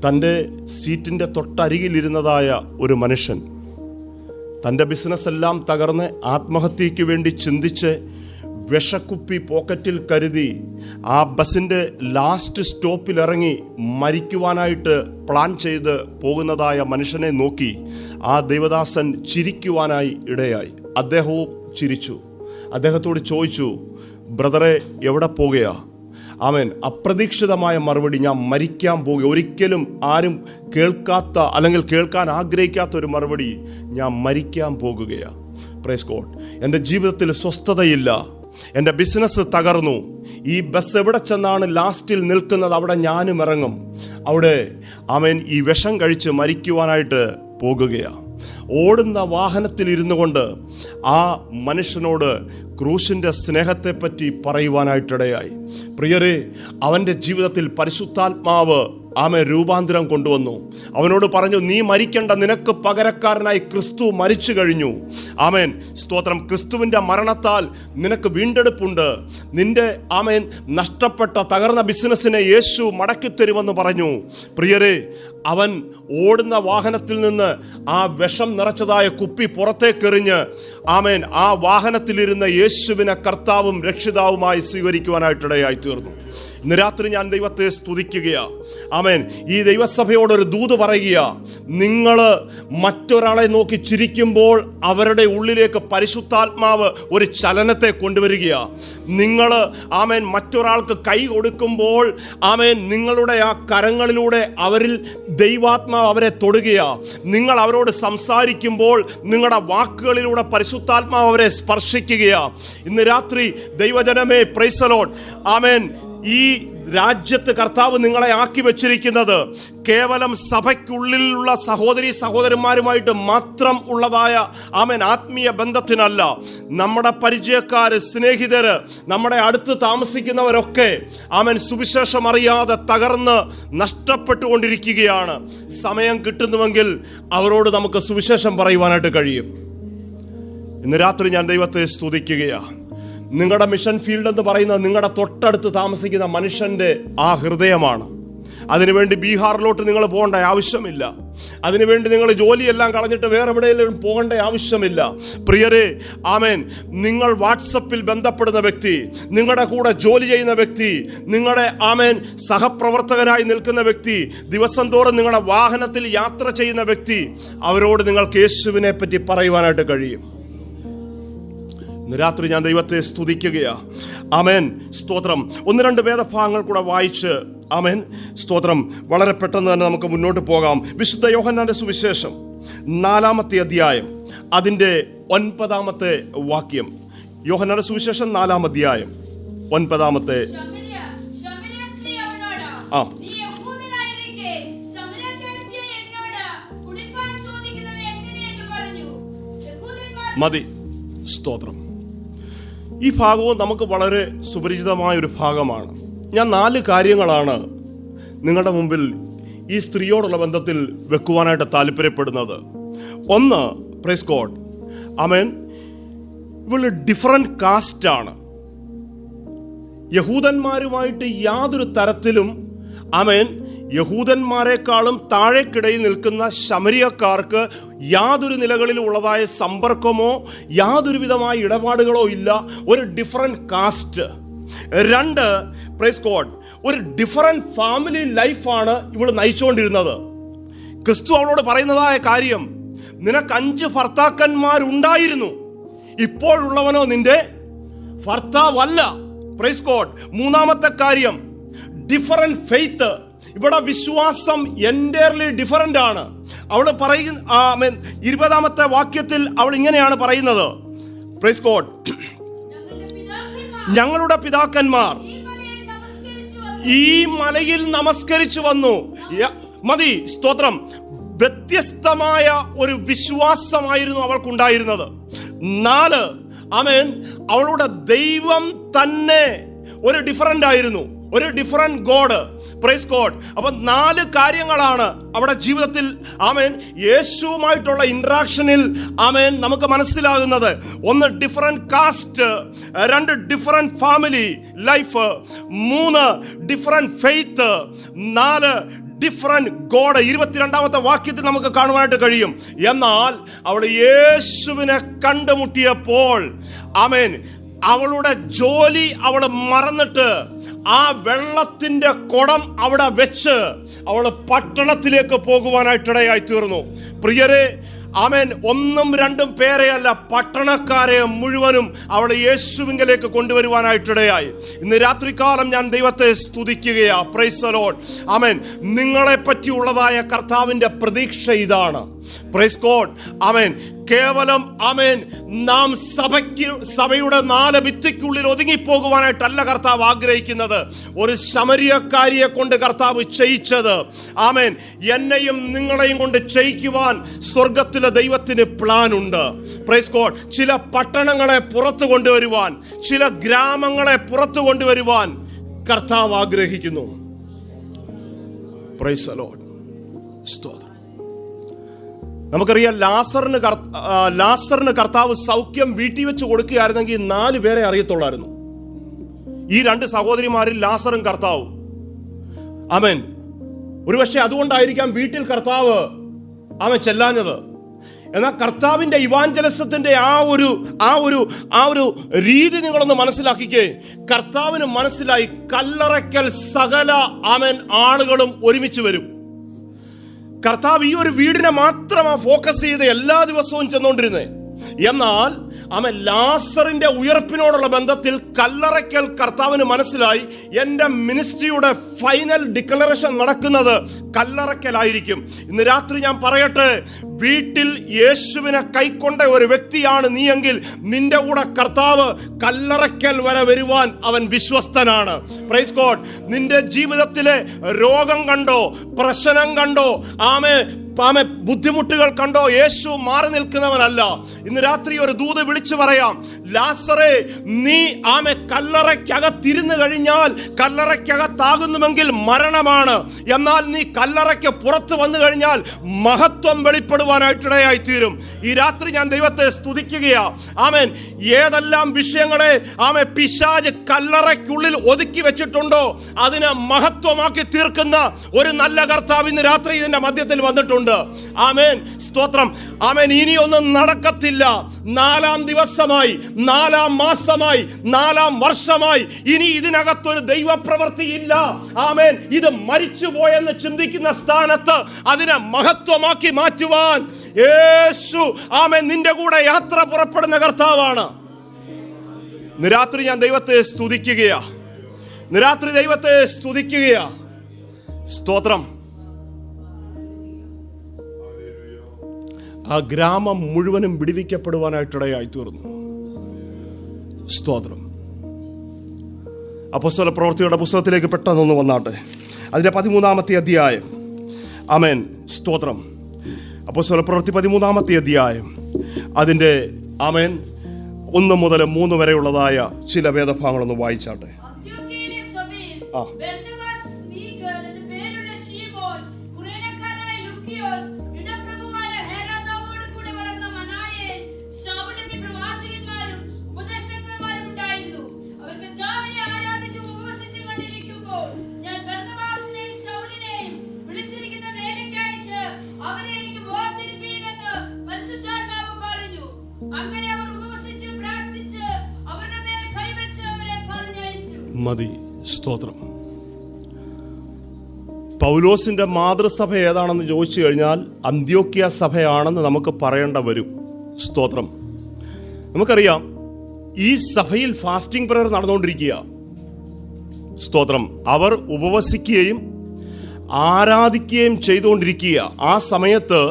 തൻ്റെ സീറ്റിൻ്റെ തൊട്ടരികിലിരുന്നതായ ഒരു മനുഷ്യൻ തൻ്റെ ബിസിനസ് എല്ലാം തകർന്ന് ആത്മഹത്യയ്ക്ക് വേണ്ടി ചിന്തിച്ച് വിഷക്കുപ്പി പോക്കറ്റിൽ കരുതി ആ ബസിൻ്റെ ലാസ്റ്റ് സ്റ്റോപ്പിൽ ഇറങ്ങി മരിക്കുവാനായിട്ട് പ്ലാൻ ചെയ്ത് പോകുന്നതായ മനുഷ്യനെ നോക്കി ആ ദൈവദാസൻ ചിരിക്കുവാനായി ഇടയായി. അദ്ദേഹവും ചിരിച്ചു. അദ്ദേഹത്തോട് ചോദിച്ചു, ബ്രദറെ എവിടെ പോകുകയാ? ആമേൻ. അപ്രതീക്ഷിതമായ മറുപടി, ഞാൻ മരിക്കാൻ പോകുക. ഒരിക്കലും ആരും കേൾക്കാത്ത അല്ലെങ്കിൽ കേൾക്കാൻ ആഗ്രഹിക്കാത്ത ഒരു മറുപടി, ഞാൻ മരിക്കാൻ പോകുകയാണ്. Praise God. എൻ്റെ ജീവിതത്തിൽ സ്വസ്ഥതയില്ല, എൻ്റെ ബിസിനസ് തകർന്നു. ഈ ബസ് എവിടെ ചെന്നാണ് ലാസ്റ്റിൽ നിൽക്കുന്നത് അവിടെ ഞാനും ഇറങ്ങും. അവിടെ ആമേൻ ഈ വിഷം കഴിച്ച് മരിക്കുവാനായിട്ട് പോകുകയാണ്. ഓടുന്ന വാഹനത്തിൽ ഇരുന്നു കൊണ്ട് ആ മനുഷ്യനോട് ക്രൂശിൻ്റെ സ്നേഹത്തെപ്പറ്റി പറയുവാനായിട്ടിടയായി. പ്രിയരെ, അവൻ്റെ ജീവിതത്തിൽ പരിശുദ്ധാത്മാവ് രൂപാന്തരം കൊണ്ടുവന്നു. അവനോട് പറഞ്ഞു, നീ മരിക്കേണ്ട, നിനക്ക് പകരക്കാരനായി ക്രിസ്തു മരിച്ചു കഴിഞ്ഞു. ആമേൻ, സ്തോത്രം. ക്രിസ്തുവിൻ്റെ മരണത്താൽ നിനക്ക് വീണ്ടെടുപ്പുണ്ട്. നിന്റെ നഷ്ടപ്പെട്ട തകർന്ന ബിസിനസ്സിനെ യേശു മടക്കിത്തരുമെന്ന് പറഞ്ഞു. പ്രിയരെ, അവൻ ഓടുന്ന വാഹനത്തിൽ നിന്ന് ആ വിഷം നിറച്ചതായ കുപ്പി പുറത്തേക്കെറിഞ്ഞ് ആ വാഹനത്തിലിരുന്ന യേശുവിനെ കർത്താവും രക്ഷിതാവുമായി സ്വീകരിക്കുവാനായിട്ടിടയായി തീർന്നു. ഇന്ന് രാത്രി ഞാൻ ദൈവത്തെ സ്തുതിക്കുകയാണ്. ആമേൻ. ഈ ദൈവസഭയോടൊരു ദൂത് പറയുക, നിങ്ങൾ മറ്റൊരാളെ നോക്കി ചിരിക്കുമ്പോൾ അവരുടെ ഉള്ളിലേക്ക് പരിശുദ്ധാത്മാവ് ഒരു ചലനത്തെ കൊണ്ടുവരികയാണ്. നിങ്ങൾ മറ്റൊരാൾക്ക് കൈ കൊടുക്കുമ്പോൾ നിങ്ങളുടെ ആ കരങ്ങളിലൂടെ അവരിൽ ദൈവാത്മാവ് അവരെ തൊടുകയാണ്. നിങ്ങൾ അവരോട് സംസാരിക്കുമ്പോൾ നിങ്ങളുടെ വാക്കുകളിലൂടെ പരിശുദ്ധാത്മാവ് അവരെ സ്പർശിക്കുകയാണ്. ഇന്ന് രാത്രി ദൈവജനമേ, പ്രൈസ് ദി ലോർഡ്. ആമേൻ. ഈ രാജ്യത്ത് കർത്താവ് നിങ്ങളെ ആക്കി വെച്ചിരിക്കുന്നത് കേവലം സഭയ്ക്കുള്ളിലുള്ള സഹോദരി സഹോദരന്മാരുമായിട്ട് മാത്രം ഉള്ളതായ ആത്മീയ ബന്ധത്തിനല്ല. നമ്മുടെ പരിചയക്കാര്, സ്നേഹിതര്, നമ്മുടെ അടുത്ത് താമസിക്കുന്നവരൊക്കെ സുവിശേഷം അറിയാതെ തകർന്ന് നഷ്ടപ്പെട്ടുകൊണ്ടിരിക്കുകയാണ്. സമയം കിട്ടുന്നുവെങ്കിൽ അവരോട് നമുക്ക് സുവിശേഷം പറയുവാനായിട്ട് കഴിയും. ഇന്ന് രാത്രി ഞാൻ ദൈവത്തെ സ്തുതിക്കുകയാണ്. നിങ്ങളുടെ മിഷൻ ഫീൽഡ് എന്ന് പറയുന്നത് നിങ്ങളുടെ തൊട്ടടുത്ത് താമസിക്കുന്ന മനുഷ്യൻ്റെ ആ ഹൃദയമാണ്. അതിനുവേണ്ടി ബീഹാറിലോട്ട് നിങ്ങൾ പോകേണ്ട ആവശ്യമില്ല. അതിനുവേണ്ടി നിങ്ങൾ ജോലിയെല്ലാം കളഞ്ഞിട്ട് വേറെ എവിടെയെങ്കിലും പോകേണ്ട ആവശ്യമില്ല. പ്രിയരെ, ആമേൻ. നിങ്ങൾ വാട്സപ്പിൽ ബന്ധപ്പെടുന്ന വ്യക്തി, നിങ്ങളുടെ കൂടെ ജോലി ചെയ്യുന്ന വ്യക്തി, നിങ്ങളുടെ സഹപ്രവർത്തകനായി നിൽക്കുന്ന വ്യക്തി, ദിവസം തോറും നിങ്ങളുടെ വാഹനത്തിൽ യാത്ര ചെയ്യുന്ന വ്യക്തി, അവരോട് നിങ്ങൾക്ക് യേശുവിനെ പറ്റി പറയുവാനായിട്ട് കഴിയും. രാത്രി ഞാൻ ദൈവത്തെ സ്തുതിക്കുകയാണ്. ആമേൻ, സ്തോത്രം. 1-2 വേദഭാഗങ്ങൾ കൂടെ വായിച്ച് ആമേൻ, സ്തോത്രം, വളരെ പെട്ടെന്ന് തന്നെ നമുക്ക് മുന്നോട്ട് പോകാം. വിശുദ്ധ യോഹന്നാന്റെ സുവിശേഷം 4-ാമത്തെ അധ്യായം അതിൻ്റെ 9-ാമത്തെ വാക്യം. യോഹന്നാന്റെ സുവിശേഷം 4-ാം അധ്യായം 9-ാമത്തെ. മതി. സ്തോത്രം. ഈ ഭാഗവും നമുക്ക് വളരെ സുപരിചിതമായൊരു ഭാഗമാണ്. ഞാൻ 4 കാര്യങ്ങളാണ് നിങ്ങളുടെ മുമ്പിൽ ഈ സ്ത്രീയോടുള്ള ബന്ധത്തിൽ വെക്കുവാനായിട്ട് താല്പര്യപ്പെടുന്നത്. ഒന്ന്, പ്രൈസ് ഗോഡ്, ആമേൻ, ഇവള് ഡിഫറൻറ്റ് കാസ്റ്റാണ്. യഹൂദന്മാരുമായിട്ട് യാതൊരു തരത്തിലും യഹൂദന്മാരെക്കാളും താഴേക്കിടയിൽ നിൽക്കുന്ന ശമരിയക്കാർക്ക് യാതൊരു നിലകളിലും ഉള്ളതായ സമ്പർക്കമോ യാതൊരു വിധമായ ഇടപാടുകളോ ഇല്ല. ഒരു ഡിഫറൻറ്റ് കാസ്റ്റ്. 2, പ്രൈസ് ഗോഡ്, ഒരു ഡിഫറൻറ്റ് ഫാമിലി ലൈഫാണ് ഇവൾ നയിച്ചുകൊണ്ടിരുന്നത്. ക്രിസ്തു അവളോട് പറയുന്നതായ കാര്യം, നിനക്ക് 5 ഭർത്താക്കന്മാരുണ്ടായിരുന്നു, ഇപ്പോഴുള്ളവനോ നിന്റെ ഭർത്താവല്ല. Praise God. 3-ാമത്തെ കാര്യം, ഡിഫറൻറ്റ് ഫെയ്ത്ത്. ഇവിടെ വിശ്വാസം എൻ്റയർലി ഡിഫറൻ്റ് ആണ്. അവൾ പറയുന്ന 20-ാമത്തെ വാക്യത്തിൽ അവൾ ഇങ്ങനെയാണ് പറയുന്നത്, പ്രൈസ് ഗോഡ്, ഞങ്ങളുടെ പിതാക്കന്മാർ ഈ മലയിൽ നമസ്കരിച്ചു വന്നു. മതി. സ്തോത്രം. വ്യത്യസ്തമായ ഒരു വിശ്വാസമായിരുന്നു അവൾക്കുണ്ടായിരുന്നത്. 4, ആമേൻ, അവളുടെ ദൈവം തന്നെ ഒരു ഡിഫറൻ്റ് ആയിരുന്നു, ഒരു ഡിഫറൻറ്റ് ഗോഡ്. Praise God. അപ്പം 4 കാര്യങ്ങളാണ് അവിടെ ജീവിതത്തിൽ യേശുവുമായിട്ടുള്ള ഇൻട്രാക്ഷനിൽ നമുക്ക് മനസ്സിലാകുന്നത്. 1, different caste. 2, different family life. 3, different faith. 4, different God. 22-ാമത്തെ വാക്യത്തിൽ നമുക്ക് കാണുവാനായിട്ട് കഴിയും. എന്നാൽ അവൾ യേശുവിനെ കണ്ടുമുട്ടിയപ്പോൾ അവളുടെ ജോലി അവൾ മറന്നിട്ട് ആ വെള്ളത്തിന്റെ കുടം അവിടെ വെച്ച് അവൾ പട്ടണത്തിലേക്ക് പോകുവാനായിട്ടിടയായി തീർന്നു. പ്രിയരെ, ആമേൻ, 1-2 പേരെയല്ല, പട്ടണക്കാരെ മുഴുവനും അവൾ യേശുവിങ്കലേക്ക് കൊണ്ടുവരുവാനായിട്ടിടയായി. ഇന്ന് രാത്രികാലം ഞാൻ ദൈവത്തെ സ്തുതിക്കുകയാ. Praise the Lord. ആമേൻ. നിങ്ങളെ പറ്റിയുള്ളതായ കർത്താവിന്റെ പ്രതീക്ഷ ഇതാണ്. Praise God. ആമേൻ. കേവലം ആമേൻ നാം സഭയുടെ 4 ഭിത്തിക്കുള്ളിൽ ഒതുങ്ങിപ്പോകുവാനായിട്ടല്ല കർത്താവ് ആഗ്രഹിക്കുന്നത്. ഒരു ശമരിയക്കാരിയെ കൊണ്ട് കർത്താവ് ചെയ്യിച്ചത്, ആമേൻ, എന്നെയും നിങ്ങളെയും കൊണ്ട് ചെയ്യിക്കുവാൻ സ്വർഗത്തിലെ ദൈവത്തിന് പ്ലാൻ ഉണ്ട്. Praise God. ചില പട്ടണങ്ങളെ പുറത്തു കൊണ്ടുവരുവാൻ, ചില ഗ്രാമങ്ങളെ പുറത്തു കൊണ്ടുവരുവാൻ കർത്താവ് ആഗ്രഹിക്കുന്നു. Price the Lord. സ്തോത്രം. നമുക്കറിയാം, ലാസറിന് കർത്താവ് സൗഖ്യം വീട്ടിൽ വെച്ച് കൊടുക്കുകയായിരുന്നെങ്കിൽ 4 പേരെ അറിയത്തുള്ളായിരുന്നു. ഈ 2 സഹോദരിമാരിൽ ലാസറും കർത്താവും. ആമേൻ. ഒരുപക്ഷെ അതുകൊണ്ടായിരിക്കാം വീട്ടിൽ കർത്താവ് ചെല്ലാഞ്ഞത്. എന്നാൽ കർത്താവിന്റെ ഇവാഞ്ചലിസത്തിന്റെ ആ ഒരു രീതി നിങ്ങളൊന്ന് മനസ്സിലാക്കിക്കേ. കർത്താവിന് മനസ്സിലായി, കല്ലറയ്ക്കൽ സകല ആളുകളും ഒരുമിച്ച് വരും. കർത്താവ് ഈ ഒരു വീടിനെ മാത്രമാണ് ഫോക്കസ് ചെയ്ത് എല്ലാ ദിവസവും ചെന്നുകൊണ്ടിരുന്നത്. എന്നാൽ ലാസറിന്റെ ഉയർപ്പിനോടുള്ള ബന്ധത്തിൽ കല്ലറയ്ക്കൽ കർത്താവിന് മനസ്സിലായി, എൻ്റെ മിനിസ്ട്രിയുടെ ഫൈനൽ ഡിക്ലറേഷൻ നടക്കുന്നത് കല്ലറയ്ക്കലായിരിക്കും. ഇന്ന് രാത്രി ഞാൻ പറയട്ടെ, വീട്ടിൽ യേശുവിനെ കൈക്കൊണ്ട ഒരു വ്യക്തിയാണ് നീയെങ്കിൽ നിന്റെ കൂടെ കർത്താവ് കല്ലറയ്ക്കൽ വരെ വരുവാൻ അവൻ വിശ്വസ്തനാണ്. Praise God. നിന്റെ ജീവിതത്തിലെ രോഗം കണ്ടോ, പ്രശ്നം കണ്ടോ, ബുദ്ധിമുട്ടുകൾ കണ്ടോ യേശു മാറി നിൽക്കുന്നവനല്ല. ഇന്ന് രാത്രി ഒരു ദൂത് വിളിച്ചു പറയാം, ലാസറേ, നീ കല്ലറയ്ക്കകത്തിരുന്ന് കഴിഞ്ഞാൽ കല്ലറയ്ക്കകത്താകുന്നുവെങ്കിൽ മരണമാണ്. എന്നാൽ നീ കല്ലറയ്ക്ക് പുറത്ത് വന്നു കഴിഞ്ഞാൽ മഹത്വം വെളിപ്പെടുവാനായിട്ടിടയായി തീരും. ഈ രാത്രി ഞാൻ ദൈവത്തെ സ്തുതിക്കുകയാ. ആമേൻ. ഏതെല്ലാം വിഷയങ്ങളെ പിശാച് കല്ലറയ്ക്കുള്ളിൽ ഒതുക്കി വെച്ചിട്ടുണ്ടോ അതിനെ മഹത്വമാക്കി തീർക്കുന്ന ഒരു നല്ല കർത്താവ് ഇന്ന് രാത്രി ഇതിന്റെ മധ്യത്തിൽ വന്നിട്ടുണ്ട്. ആമേൻ. സ്തോത്രം. ആമേൻ. ഇനിയൊന്നും നടക്കത്തില്ല. 4-ാം ദിവസമായി, 4-ാം മാസമായി, 4-ാം വർഷമായി ഇനി ഇതിനകത്തൊരു ദൈവപ്രവൃത്തി ഇല്ല. ആമേൻ. ഇത് മരിച്ചുപോയെന്ന് ചിന്തിക്കുന്ന സ്ഥാനത്ത് അതിനെ മഹത്വമാക്കി മാറ്റുവാൻ യേശു ആമേൻ നിന്റെ കൂടെ യാത്ര പുറപ്പെടുന്ന കർത്താവാണ്. നിരാത്രി ഞാൻ ദൈവത്തെ സ്തുതിക്കുകയാ. നിരാത്രി ദൈവത്തെ സ്തുതിക്കുകയാ. സ്തോത്രം. ആ ഗ്രാമം മുഴുവനും വിടുവിക്കപ്പെടുവാനായിട്ടിടയായി തീർന്നു. സ്തോത്രം. അപ്പോസ്തല പ്രവൃത്തിയുടെ പുസ്തകത്തിലേക്ക് പെട്ടെന്നൊന്ന് വന്നാട്ടെ. അതിന്റെ 13-ാമത്തെ അധ്യായം. ആമേൻ. സ്തോത്രം. അപ്പോസ്തല പ്രവൃത്തി 13-ാമത്തെ അധ്യായം. അതിന്റെ ആമേൻ 1 മുതൽ 3 വരെയുള്ളതായ ചില വേദഭാഗങ്ങളൊന്ന് വായിച്ചാട്ടെ. മതി. സ്തോത്രം. പൗലോസിന്റെ മാതൃസഭ ഏതാണെന്ന് ചോദിച്ചു കഴിഞ്ഞാൽ അന്ത്യോക്യ സഭയാണെന്ന് നമുക്ക് പറയേണ്ട വരും. സ്തോത്രം. നമുക്കറിയാം, ഈ സഭയിൽ ഫാസ്റ്റിംഗ് പ്രയർ നടന്നുകൊണ്ടിരിക്കുക. സ്തോത്രം. അവർ ഉപവസിക്കുകയും ആരാധിക്കുകയും ചെയ്തുകൊണ്ടിരിക്കുക. ആ സമയത്ത്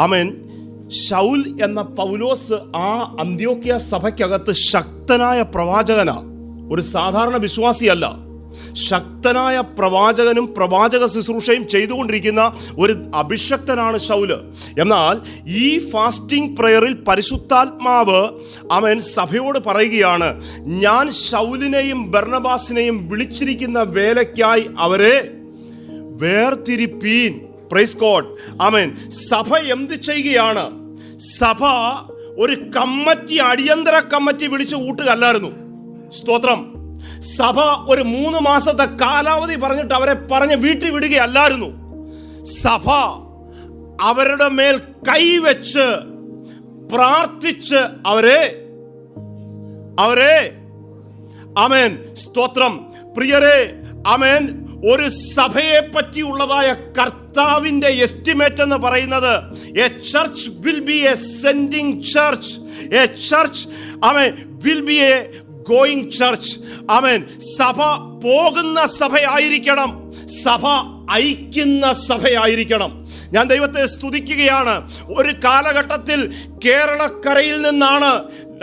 ആമേൻ ശൗൽ എന്ന പൗലോസ് ആ അന്ത്യോക്യ സഭയ്ക്കകത്ത് ശക്തനായ പ്രവാചകനാ. ഒരു സാധാരണ വിശ്വാസിയല്ല, ശക്തനായ പ്രവാചകനും പ്രവാചക ശുശ്രൂഷയും ചെയ്തുകൊണ്ടിരിക്കുന്ന ഒരു അഭിഷക്തനാണ് ശൗല്. എന്നാൽ ഈ ഫാസ്റ്റിംഗ് പ്രയറിൽ പരിശുദ്ധാത്മാവ് അവൻ സഭയോട് പറയുകയാണ്, ഞാൻ ശൗലിനെയും ബർണബാസിനെയും വിളിച്ചിരിക്കുന്ന വേലയ്ക്കായി അവരെ വേർതിരിപ്പീൻ. Price God. ആമേൻ. സഭ എന്ത് ചെയ്യുകയാണ്? സഭ ഒരു കമ്മിറ്റി, അടിയന്തര കമ്മിറ്റി വിളിച്ചു കൂട്ടുകയല്ലായിരുന്നു. സ്തോത്രം. സഭ ഒരു 3 മാസത്തെ കാലാവധി പറഞ്ഞിട്ട് അവരെ പറഞ്ഞ് വീട്ടിൽ വിടുകയല്ലായിരുന്നു. സഭ അവരുടെ മേൽ കൈവച്ച് പ്രാർത്ഥിച്ച് അവരെ അവരെ ആമേൻ സ്തോത്രം. പ്രിയരെ ആമേൻ, ഒരു സഭയെ പറ്റിയുള്ളതായ കർത്താവിന്റെ എസ്റ്റിമേറ്റ് എന്ന് പറയുന്നത് a church will be a sending church. A church amen will be a going church. ആമേൻ, സഭ പോകുന്ന സഭയായിരിക്കണം, സഭ ഐക്യുന്ന സഭയായിരിക്കണം. ഞാൻ ദൈവത്തെ സ്തുതിക്കുകയാണ്. ഒരു കാലഘട്ടത്തിൽ കേരളക്കരയിൽ നിന്നാണ്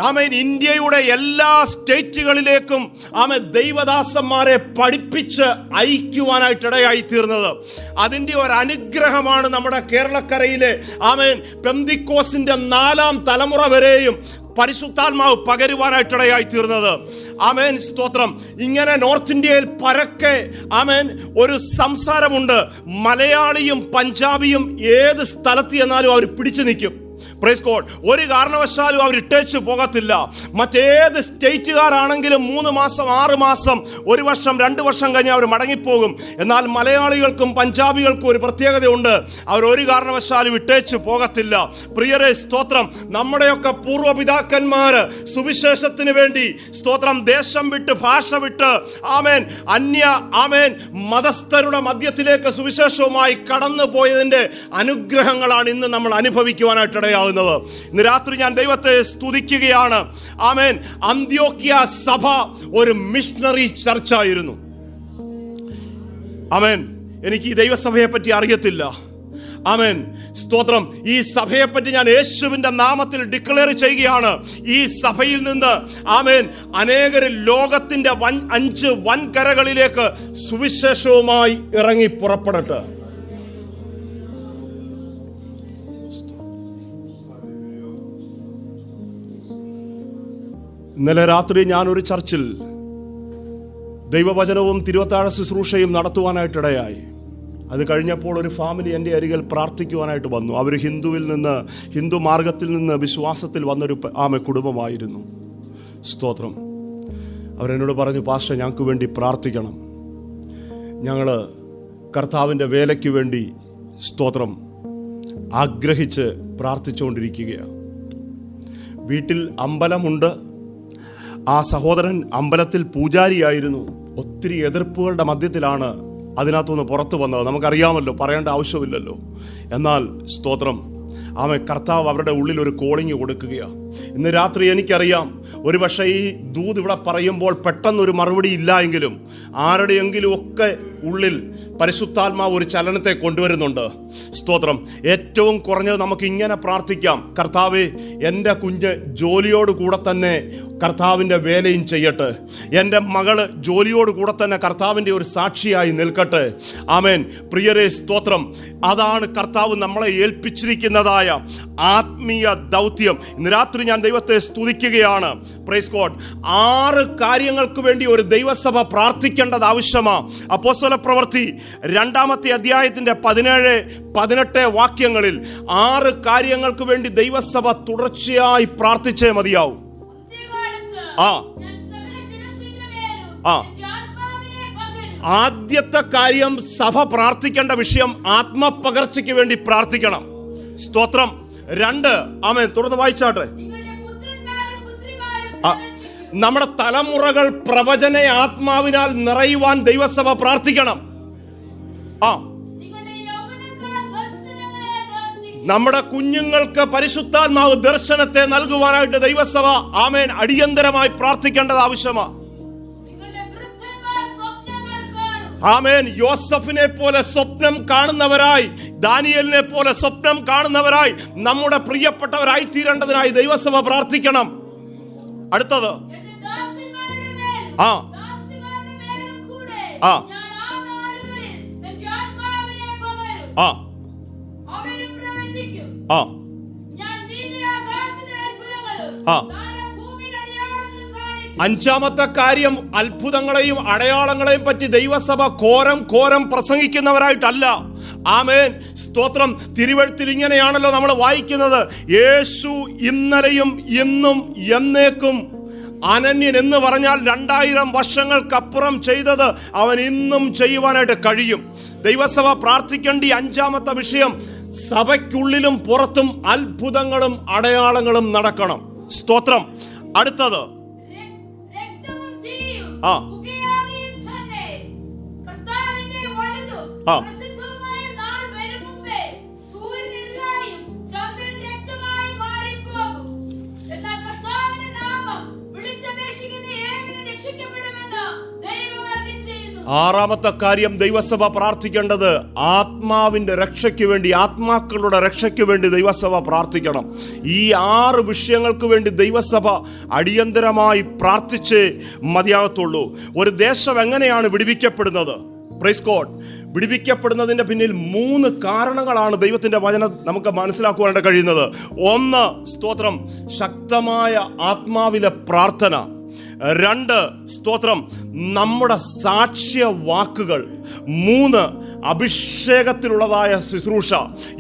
ആമേൻ ഇന്ത്യയുടെ എല്ലാ സ്റ്റേറ്റുകളിലേക്കും ആമേൻ ദൈവദാസന്മാരെ പഠിപ്പിച്ച് അയക്കുവാനായിട്ടിടയായി തീർന്നത്. അതിൻ്റെ ഒരു അനുഗ്രഹമാണ് നമ്മുടെ കേരളക്കരയിലെ ആമേൻ പെന്തിക്കോസിന്റെ 4ാം തലമുറ വരെയും പരിശുദ്ധാത്മാവ് പകരുവാനായിട്ടിടയായി തീർന്നത്. ആമേൻ സ്തോത്രം. ഇങ്ങനെ നോർത്ത് ഇന്ത്യയിൽ പരക്കെ ആമേൻ ഒരു സംസാരമുണ്ട്, മലയാളിയും പഞ്ചാബിയും ഏത് സ്ഥലത്ത് ചെന്നാലും അവർ പിടിച്ചു നിൽക്കും. Praise God. ഒരു കാരണവശാലും അവർ ഇട്ടേച്ച് പോകത്തില്ല. മറ്റേത് സ്റ്റേറ്റുകാരാണെങ്കിലും 3 മാസം 6 മാസം 1 വർഷം 2 വർഷം കഴിഞ്ഞ് അവർ മടങ്ങിപ്പോകും. എന്നാൽ മലയാളികൾക്കും പഞ്ചാബികൾക്കും ഒരു പ്രത്യേകതയുണ്ട്, അവർ ഒരു കാരണവശാലും ഇട്ടേച്ച് പോകത്തില്ല. പ്രിയരെ സ്തോത്രം, നമ്മുടെയൊക്കെ പൂർവ്വപിതാക്കന്മാര് സുവിശേഷത്തിന് വേണ്ടി സ്തോത്രം ദേശം വിട്ട് ഭാഷ വിട്ട് ആമേൻ അന്യ ആമേൻ മതസ്ഥരുടെ മധ്യത്തിലേക്ക് സുവിശേഷവുമായി കടന്നു പോയതിൻ്റെ അനുഗ്രഹങ്ങളാണ് ഇന്ന് നമ്മൾ അനുഭവിക്കുവാനായിട്ടിടയാകുന്നത്. ഇന്ന് രാത്രി ഞാൻ ദൈവത്തെ സ്തുതിക്കുകയാണ്. ആമേൻ, അന്ത്യോക്യ സഭ ഒരു മിഷണറി ചർച്ചായിരുന്നു. ആമേൻ, എനിക്ക് ഈ ദൈവസഭയെ പറ്റി അറിയത്തില്ല. ആമേൻ സ്തോത്രം. ഈ സഭയെപ്പറ്റി ഞാൻ യേശുവിന്റെ നാമത്തിൽ ഡിക്ലെയർ ചെയ്യുകയാണ്. ഈ സഭയിൽ നിന്ന് ആമേൻ അനേകര് ലോകത്തിന്റെ 5 വൻകരകളിലേക്ക് സുവിശേഷവുമായി ഇറങ്ങി പുറപ്പെടട്ടെ. ഇന്നലെ രാത്രി ഞാനൊരു ചർച്ചിൽ ദൈവവചനവും തിരുവത്താഴ ശുശ്രൂഷയും നടത്തുവാനായിട്ടിടയായി. അത് കഴിഞ്ഞപ്പോൾ ഒരു ഫാമിലി എൻ്റെ അരികിൽ പ്രാർത്ഥിക്കുവാനായിട്ട് വന്നു. അവർ ഹിന്ദു മാർഗത്തിൽ നിന്ന് വിശ്വാസത്തിൽ വന്നൊരു കുടുംബമായിരുന്നു. സ്തോത്രം. അവരെന്നോട് പറഞ്ഞു, പാസ്റ്റർ ഞങ്ങൾക്ക് വേണ്ടി പ്രാർത്ഥിക്കണം, ഞങ്ങൾ കർത്താവിൻ്റെ വേലയ്ക്ക് വേണ്ടി സ്തോത്രം ആഗ്രഹിച്ച് പ്രാർത്ഥിച്ചുകൊണ്ടിരിക്കുകയാണ്. വീട്ടിൽ അമ്പലമുണ്ട്. ആ സഹോദരൻ അമ്പലത്തിൽ പൂജാരിയായിരുന്നു. ഒത്തിരി എതിർപ്പുകളുടെ മധ്യത്തിലാണ് അതിനകത്തുനിന്ന് പുറത്തു വന്നത്. നമുക്കറിയാമല്ലോ, പറയേണ്ട ആവശ്യമില്ലല്ലോ. എന്നാൽ സ്തോത്രം, ആമേൻ കർത്താവ് അവരുടെ ഉള്ളിൽ ഒരു കോളിങ് കൊടുക്കുകയാണ്. ഇന്ന് രാത്രി എനിക്കറിയാം, ഒരുപക്ഷെ ഈ ദൂത് ഇവിടെ പറയുമ്പോൾ പെട്ടെന്നൊരു മറുപടി ഇല്ല എങ്കിലും ആരുടെയെങ്കിലും ഒക്കെ ഉള്ളിൽ പരിശുദ്ധാത്മാവ് ഒരു ചലനത്തെ കൊണ്ടുവരുന്നുണ്ട്. സ്തോത്രം. ഏറ്റവും കുറഞ്ഞത് നമുക്ക് ഇങ്ങനെ പ്രാർത്ഥിക്കാം, കർത്താവേ എൻ്റെ കുഞ്ഞ് ജോലിയോട് കൂടെ തന്നെ കർത്താവിൻ്റെ വേലയും ചെയ്യട്ടെ, എൻ്റെ മകള് ജോലിയോട് കൂടെ തന്നെ കർത്താവിൻ്റെ ഒരു സാക്ഷിയായി നിൽക്കട്ടെ. ആമേൻ. പ്രിയരെ സ്തോത്രം. അതാണ് കർത്താവ് നമ്മളെ ഏൽപ്പിച്ചിരിക്കുന്നതായ ആത്മീയ ദൗത്യം. ഇന്ന് രാത്രി ഞാൻ ദൈവത്തെ സ്തുതിക്കുകയാണ്. Praise God. 6 കാര്യങ്ങൾക്ക് വേണ്ടി ഒരു ദൈവസഭ പ്രാർത്ഥിക്കേണ്ടത് ആവശ്യമാണ്. അപ്പോസ്തല പ്രവൃത്തി 2-ാമത്തെ അധ്യായത്തിന്റെ 17-18 വാക്യങ്ങളിൽ 6 കാര്യങ്ങൾക്ക് വേണ്ടി ദൈവസഭ തുടർച്ചയായി പ്രാർത്ഥിച്ചേ മതിയാവും. ആദ്യത്തെ കാര്യം, സഭ പ്രാർത്ഥിക്കേണ്ട വിഷയം ആത്മപകർച്ചയ്ക്ക് വേണ്ടി പ്രാർത്ഥിക്കണം. സ്തോത്രം. 2, ആമേൻ തുടർന്ന് വായിച്ചാട്ടെ. നമ്മുടെ തലമുറകൾ പ്രവചന ആത്മാവിനാൽ നിറയുവാൻ ദൈവസഭ പ്രാർത്ഥിക്കണം. നമ്മുടെ കുഞ്ഞുങ്ങൾക്ക് പരിശുദ്ധാത്മാവ് ദർശനത്തെ നൽകുവാനായിട്ട് ദൈവസഭ ആമേൻ അടിയന്തരമായി പ്രാർത്ഥിക്കേണ്ടത് ആവശ്യമാണ്. ആമേൻ. യോസഫിനെ പോലെ സ്വപ്നം കാണുന്നവരായി, ദാനിയേലിനെ പോലെ സ്വപ്നം കാണുന്നവരായി നമ്മുടെ പ്രിയപ്പെട്ടവരായി തീരേണ്ടതിനായി ദൈവസഭ പ്രാർത്ഥിക്കണം. അടുത്തത് അഞ്ചാമത്തെ കാര്യം, അത്ഭുതങ്ങളെയും അടയാളങ്ങളെയും പറ്റി ദൈവസഭ ഘോരം പ്രസംഗിക്കുന്നവരായിട്ടല്ല. ആമേൻ സ്തോത്രം. തിരുവെഴുത്തിൽ ഇങ്ങനെയാണല്ലോ നമ്മൾ വായിക്കുന്നത്, യേശു ഇന്നലെയും ഇന്നും എന്നേക്കും അനന്യൻ എന്ന് പറഞ്ഞാൽ 2000 വർഷങ്ങൾക്കപ്പുറം ചെയ്തത് അവൻ ഇന്നും ചെയ്യുവാനായിട്ട് കഴിയും. ദൈവസഭ പ്രാർത്ഥിക്കേണ്ട 5-ാമത്തെ വിഷയം, സഭയ്ക്കുള്ളിലും പുറത്തും അത്ഭുതങ്ങളും അടയാളങ്ങളും നടക്കണം. സ്തോത്രം. അടുത്തത് ആറാമത്തെ കാര്യം ദൈവസഭ പ്രാർത്ഥിക്കേണ്ടത് ആത്മാവിന്റെ രക്ഷയ്ക്ക് വേണ്ടി, ആത്മാക്കളുടെ രക്ഷയ്ക്ക് വേണ്ടി ദൈവസഭ പ്രാർത്ഥിക്കണം. ഈ 6 വിഷയങ്ങൾക്ക് വേണ്ടി ദൈവസഭ അടിയന്തരമായി പ്രാർത്ഥിച്ചേ മതിയാകത്തുള്ളൂ. ഒരു ദേശം എങ്ങനെയാണ് വിടുവിക്കപ്പെടുന്നത്? Praise God. വിടുവിക്കപ്പെടുന്നതിന്റെ പിന്നിൽ 3 കാരണങ്ങളാണ് ദൈവത്തിന്റെ വചനം നമുക്ക് മനസ്സിലാക്കുവാനായിട്ട് കഴിയുന്നത്. 1, സ്തോത്രം, ശക്തമായ ആത്മാവിലെ പ്രാർത്ഥന. 2, സ്തോത്രം, നമ്മുടെ സാക്ഷ്യ വാക്കുകൾ. 3, അഭിഷേകത്തിലുള്ളതായ ശുശ്രൂഷ.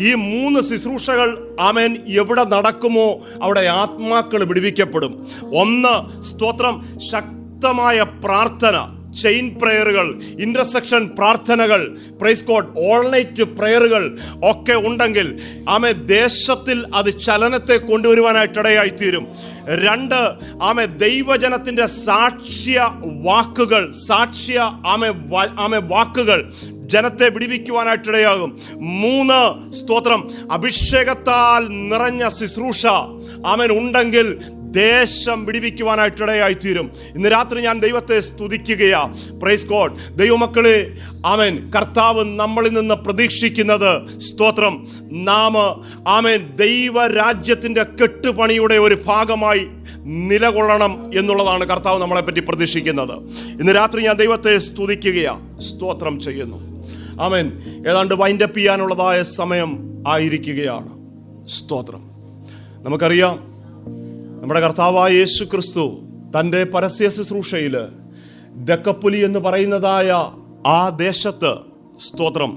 ഈ 3 ശുശ്രൂഷകൾ ആമേൻ എവിടെ നടക്കുമോ അവിടെ ആത്മാക്കൾ വിടുവിക്കപ്പെടും. 1, സ്തോത്രം, ശക്തമായ പ്രാർത്ഥന, ചെയിൻ പ്രയറുകൾ, ഇന്റർസെക്ഷൻ പ്രാർത്ഥനകൾ, പ്രൈസ് ഗോഡ്, ഓൾ നൈറ്റ് പ്രയറുകൾ ഒക്കെ ഉണ്ടെങ്കിൽ ആമേ ദേശത്തിൽ അത് ചലനത്തെ കൊണ്ടുവരുവാനായിട്ടിടയായി തീരും. 2, ആമേ ദൈവജനത്തിന്റെ സാക്ഷ്യ വാക്കുകൾ, ആമേ വാക്കുകൾ ജനത്തെ വിടുവിക്കുവാനായിട്ടിടയാകും. 3, സ്തോത്രം, അഭിഷേകത്താൽ നിറഞ്ഞ ശുശ്രൂഷ ആമേൻ ഉണ്ടെങ്കിൽ ദേശം വിടുവിക്കുവാനായിട്ടിടയായി തീരും. ഇന്ന് രാത്രി ഞാൻ ദൈവത്തെ സ്തുതിക്കുകയാ. Praise God. ദൈവമക്കളെ, ആമേൻ, കർത്താവ് നമ്മളിൽ നിന്ന് പ്രതീക്ഷിക്കുന്നത്, സ്തോത്രം, നാം ആമേൻ ദൈവരാജ്യത്തിന്റെ കെട്ടുപണിയുടെ ഒരു ഭാഗമായി നിലകൊള്ളണം എന്നുള്ളതാണ് കർത്താവ് നമ്മളെ പറ്റി പ്രതീക്ഷിക്കുന്നത്. ഇന്ന് രാത്രി ഞാൻ ദൈവത്തെ സ്തുതിക്കുകയാ, സ്തോത്രം ചെയ്യുന്നു. ആമേൻ. ഏതാണ്ട് വൈൻഡപ്പ് ചെയ്യാനുള്ളതായ സമയം ആയിരിക്കുകയാണ്. സ്തോത്രം. നമുക്കറിയാം, നമ്മുടെ കർത്താവായ യേശു ക്രിസ്തു തൻ്റെ പരസ്യ ശുശ്രൂഷയിൽ ദക്കപ്പുലി എന്ന് പറയുന്നതായ ആ ദേശത്ത്, സ്തോത്രം,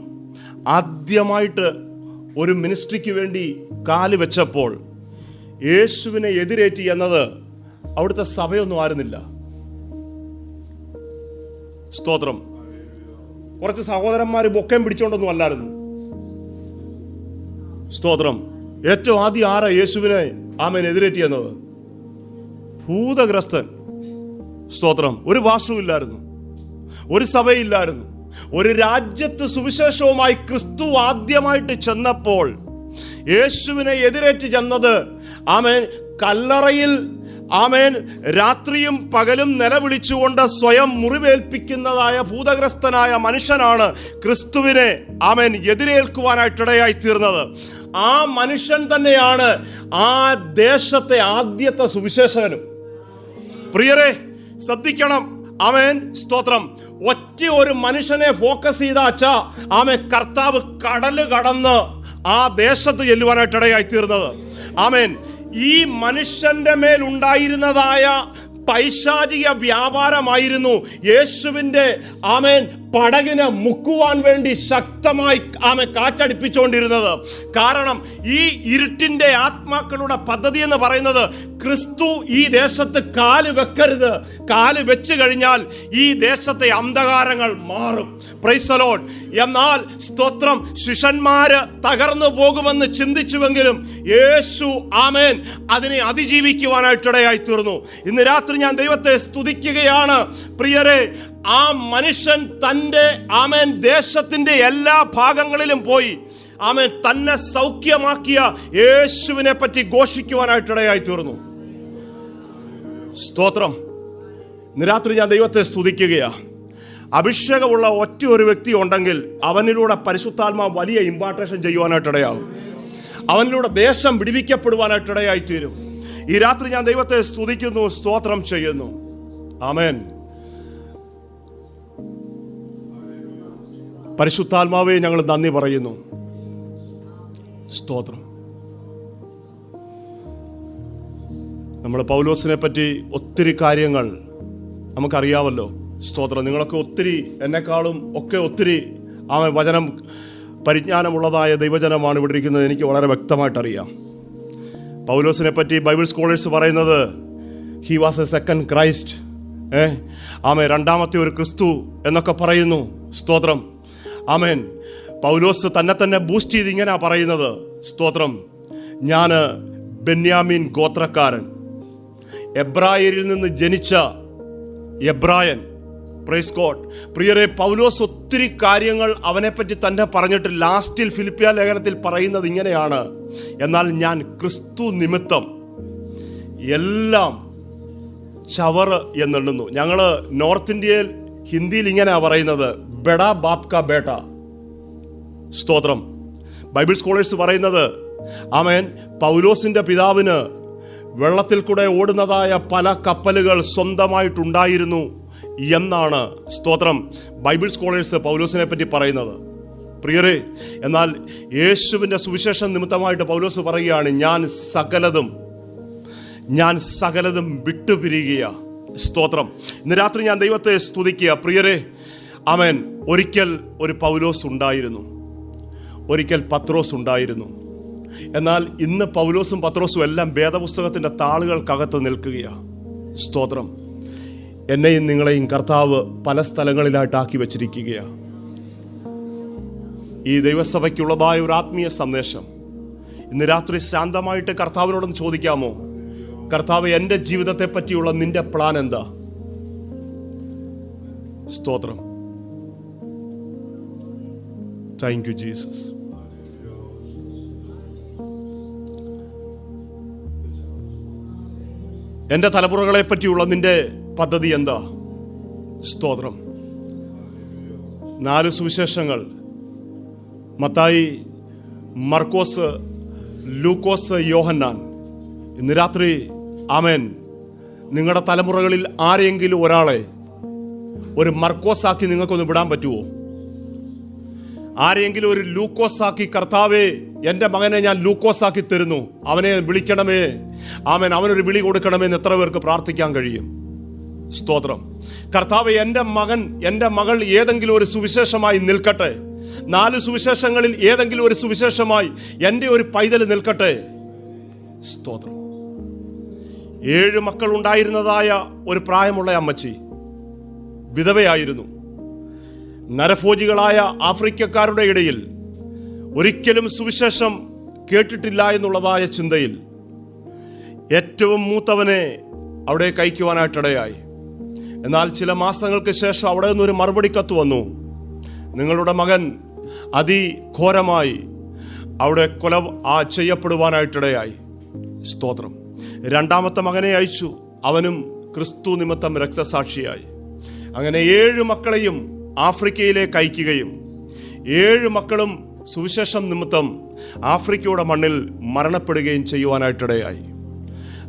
ആദ്യമായിട്ട് ഒരു മിനിസ്ട്രിക്ക് വേണ്ടി കാല് വെച്ചപ്പോൾ യേശുവിനെ എതിരേറ്റി എന്നത് അവിടുത്തെ സഭയൊന്നും ആയിരുന്നില്ല. സ്തോത്രം. കുറച്ച് സഹോദരന്മാർ ബൊക്കയും പിടിച്ചോണ്ടൊന്നും അല്ലായിരുന്നു. സ്തോത്രം. ഏറ്റവും ആദ്യം ആരാ യേശുവിനെ ആമേൻ എതിരേറ്റി എന്നത്? ഭൂതഗ്രസ്തൻ. സ്തോത്രം. ഒരു വാസവുമില്ലായിരുന്നു, ഒരു സഭയില്ലായിരുന്നു. ഒരു രാജ്യത്ത് സുവിശേഷവുമായി ക്രിസ്തു ആദ്യമായിട്ട് ചെന്നപ്പോൾ യേശുവിനെ എതിരേറ്റ് ചെന്നത് ആമേൻ കല്ലറയിൽ ആമേൻ രാത്രിയും പകലും നിലവിളിച്ചുകൊണ്ട് സ്വയം മുറിവേൽപ്പിക്കുന്നതായ ഭൂതഗ്രസ്തനായ മനുഷ്യനാണ് ക്രിസ്തുവിനെ ആമേൻ എതിരേൽക്കുവാനായിട്ടിടയായി തീർന്നത്. ആ മനുഷ്യൻ തന്നെയാണ് ആ ദേശത്തെ ആദ്യത്തെ സുവിശേഷകനും. പ്രിയരെ, ശ്രദ്ധിക്കണം. ആമേൻ, സ്തോത്രം. ഒറ്റ ഒരു മനുഷ്യനെ ഫോക്കസ് ചെയ്ത അച്ഛാ ആമേൻ കർത്താവ് കടല് കടന്ന് ആ ദേശത്ത് ചെല്ലുവാനായിട്ടിടയായി തീർന്നത്. ആമേൻ. ഈ മനുഷ്യന്റെ മേൽ ഉണ്ടായിരുന്നതായ പൈശാചിക വ്യാപാരമായിരുന്നു യേശുവിൻ്റെ ആമേൻ പടകിനെ മുക്കുവാൻ വേണ്ടി ശക്തമായി ആമേൻ കാറ്റടിപ്പിച്ചുകൊണ്ടിരുന്നത്. കാരണം ഈ ഇരുട്ടിൻ്റെ ആത്മാക്കളുടെ പദ്ധതി എന്ന് പറയുന്നത് ക്രിസ്തു ഈ ദേശത്ത് കാല് വെക്കരുത്. കാല് വെച്ച് കഴിഞ്ഞാൽ ഈ ദേശത്തെ അന്ധകാരങ്ങൾ മാറും. Price the Lord. എന്നാൽ സ്തോത്രം, ശിഷ്യന്മാര് തകർന്നു പോകുമെന്ന് ചിന്തിച്ചുവെങ്കിലും യേശു ആമേൻ അതിനെ അതിജീവിക്കുവാനായിട്ടിടയായി തീർന്നു. ഇന്ന് രാത്രി ഞാൻ ദൈവത്തെ സ്തുതിക്കുകയാണ്. പ്രിയരെ, ആ മനുഷ്യൻ തൻ്റെ ആമേൻ ദേശത്തിന്റെ എല്ലാ ഭാഗങ്ങളിലും പോയി ആമേൻ തന്നെ സൗഖ്യമാക്കിയ യേശുവിനെ പറ്റി ഘോഷിക്കുവാനായിട്ടിടയായി തീർന്നു. സ്തോത്രം. ഇന്ന് രാത്രി ഞാൻ ദൈവത്തെ സ്തുതിക്കുകയാ. അഭിഷേകമുള്ള ഒറ്റ ഒരു വ്യക്തി ഉണ്ടെങ്കിൽ അവനിലൂടെ പരിശുദ്ധാത്മാവ് വലിയ ഇമ്പാർട്ടേഷൻ ചെയ്യുവാനായിട്ടിടയാകും. അവനിലൂടെ ദേശം വിടുവിക്കപ്പെടുവാനായിട്ടിടയായി തീരും. ഈ രാത്രി ഞാൻ ദൈവത്തെ സ്തുതിക്കുന്നു, സ്തോത്രം ചെയ്യുന്നു. ആമേൻ. പരിശുദ്ധാത്മാവേ, ഞങ്ങൾ നന്ദി പറയുന്നു. സ്തോത്രം. നമ്മൾ പൗലോസിനെ പറ്റി ഒത്തിരി കാര്യങ്ങൾ നമുക്കറിയാമല്ലോ. സ്തോത്രം. നിങ്ങളൊക്കെ ഒത്തിരി, എന്നെക്കാളും ഒക്കെ ഒത്തിരി വചനം പരിജ്ഞാനമുള്ളതായ ദൈവജനമാണ് ഇവിടെ ഇരിക്കുന്നത്. എനിക്ക് വളരെ വ്യക്തമായിട്ടറിയാം. പൗലോസിനെ പറ്റി ബൈബിൾ സ്കോളേഴ്സ് പറയുന്നത് he was A second Christ. രണ്ടാമത്തെ ഒരു ക്രിസ്തു എന്നൊക്കെ പറയുന്നു. സ്തോത്രം. ആമേൻ. പൗലോസ് തന്നെ ബൂസ്റ്റ് ചെയ്ത് ഇങ്ങനെ പറയുന്നത്, സ്തോത്രം, ഞാൻ ബെന്യാമീൻ ഗോത്രക്കാരൻ, എബ്രായരിൽ നിന്ന് ജനിച്ച എബ്രായൻ, പ്രൈസ് ഗോഡ്. പ്രിയരെ, പൗലോസ് ഒത്തിരി കാര്യങ്ങൾ അവനെപ്പറ്റി തന്നെ പറഞ്ഞിട്ട് ലാസ്റ്റിൽ ഫിലിപ്പിയ ലേഖനത്തിൽ പറയുന്നത് ഇങ്ങനെയാണ്: എന്നാൽ ഞാൻ ക്രിസ്തു നിമിത്തം എല്ലാം ചവറ് എന്നെണ്ണുന്നു. ഞങ്ങൾ നോർത്ത് ഇന്ത്യയിൽ ഹിന്ദിയിൽ ഇങ്ങനെയാണ് പറയുന്നത്, ബെഡാ ബാപ് കാ ബേട്ട. സ്തോത്രം. ബൈബിൾ സ്കോളേഴ്സ് പറയുന്നത്, ആമേൻ, പൗലോസിന്റെ പിതാവിന് വെള്ളത്തിൽ കൂടെ ഓടുന്നതായ പല കപ്പലുകൾ സ്വന്തമായിട്ടുണ്ടായിരുന്നു എന്നാണ്, സ്തോത്രം, ബൈബിൾ സ്കോളേഴ്സ് പൗലോസിനെ പറ്റി പറയുന്നത്. പ്രിയരെ, എന്നാൽ യേശുവിൻ്റെ സുവിശേഷം നിമിത്തമായിട്ട് പൗലോസ് പറയുകയാണ്, ഞാൻ സകലതും വിട്ടുപിരിയുക. സ്തോത്രം. ഇന്ന് രാത്രി ഞാൻ ദൈവത്തെ സ്തുതിക്കുക. പ്രിയരെ, ആമേൻ, ഒരിക്കൽ ഒരു പൗലോസ് ഉണ്ടായിരുന്നു, ഒരിക്കൽ പത്രോസ് ഉണ്ടായിരുന്നു. എന്നാൽ ഇന്ന് പൗലോസും പത്രോസും എല്ലാം വേദപുസ്തകത്തിൻ്റെ താളുകൾക്കകത്ത് നിൽക്കുകയാണ്. സ്തോത്രം. എന്നെയും നിങ്ങളെയും കർത്താവ് പല സ്ഥലങ്ങളിലായിട്ടാക്കി വച്ചിരിക്കുകയാണ്. ഈ ദൈവസഭയ്ക്കുള്ളതായ ഒരു ആത്മീയ സന്ദേശം ഇന്ന് രാത്രി ശാന്തമായിട്ട് കർത്താവിനോടൊന്ന് ചോദിക്കാമോ? കർത്താവ്, എൻ്റെ ജീവിതത്തെ പറ്റിയുള്ള നിന്റെ പ്ലാൻ എന്താ? സ്തോത്രം. Thank you Jesus. എൻ്റെ തലമുറകളെ പറ്റിയുള്ള നിന്റെ പദ്ധതി എന്താ? സ്തോത്രം. 4 സുവിശേഷങ്ങൾ, മത്തായി, മർക്കോസ്, ലൂക്കോസ്, യോഹന്നാൻ. ഇന്ന് രാത്രി, ആമേൻ, നിങ്ങളുടെ തലമുറകളിൽ ആരെങ്കിലും ഒരാളെ ഒരു മർക്കോസാക്കി നിങ്ങൾക്കൊന്ന് വിടാൻ പറ്റുമോ? ആരെങ്കിലും ഒരു ലൂക്കോസാക്കി, കർത്താവേ, എൻ്റെ മകനെ ഞാൻ ലൂക്കോസാക്കി തരുന്നു, അവനെ വിളിക്കണമേ, ആമേൻ, അവനൊരു വിളി കൊടുക്കണമേ എന്ന് എത്ര പേർക്ക് പ്രാർത്ഥിക്കാൻ കഴിയും? സ്തോത്രം. കർത്താവേ, എൻ്റെ മകൻ, എൻ്റെ മകൾ ഏതെങ്കിലും ഒരു സുവിശേഷമായി നിൽക്കട്ടെ. 4 സുവിശേഷങ്ങളിൽ ഏതെങ്കിലും ഒരു സുവിശേഷമായി എൻ്റെ ഒരു പൈതൽ നിൽക്കട്ടെ. സ്തോത്രം. 7 മക്കൾ ഉണ്ടായിരുന്നതായ ഒരു പ്രായമുള്ള അമ്മച്ചി വിധവയായിരുന്നു. നരഭോജികളായ ആഫ്രിക്കക്കാരുടെ ഇടയിൽ ഒരിക്കലും സുവിശേഷം കേട്ടിട്ടില്ല എന്നുള്ളതായ ചിന്തയിൽ ഏറ്റവും മൂത്തവനെ അവിടെ കയറ്റുവാനായിട്ടിടയായി. എന്നാൽ ചില മാസങ്ങൾക്ക് ശേഷം അവിടെ നിന്നൊരു മറുപടി കത്ത് വന്നു: നിങ്ങളുടെ മകൻ അതിഘോരമായി അവിടെ ചെയ്യപ്പെടുവാനായിട്ടിടയായി. സ്തോത്രം. 2ാമത്തെ മകനെ അയച്ചു, അവനും ക്രിസ്തു നിമിത്തം രക്തസാക്ഷിയായി. അങ്ങനെ 7 മക്കളെയും ആഫ്രിക്കയിലേക്ക് അയക്കുകയും 7 മക്കളും സുവിശേഷം നിമിത്തം ആഫ്രിക്കയുടെ മണ്ണിൽ മരണപ്പെടുകയും ചെയ്യുവാനായിട്ടിടയായി.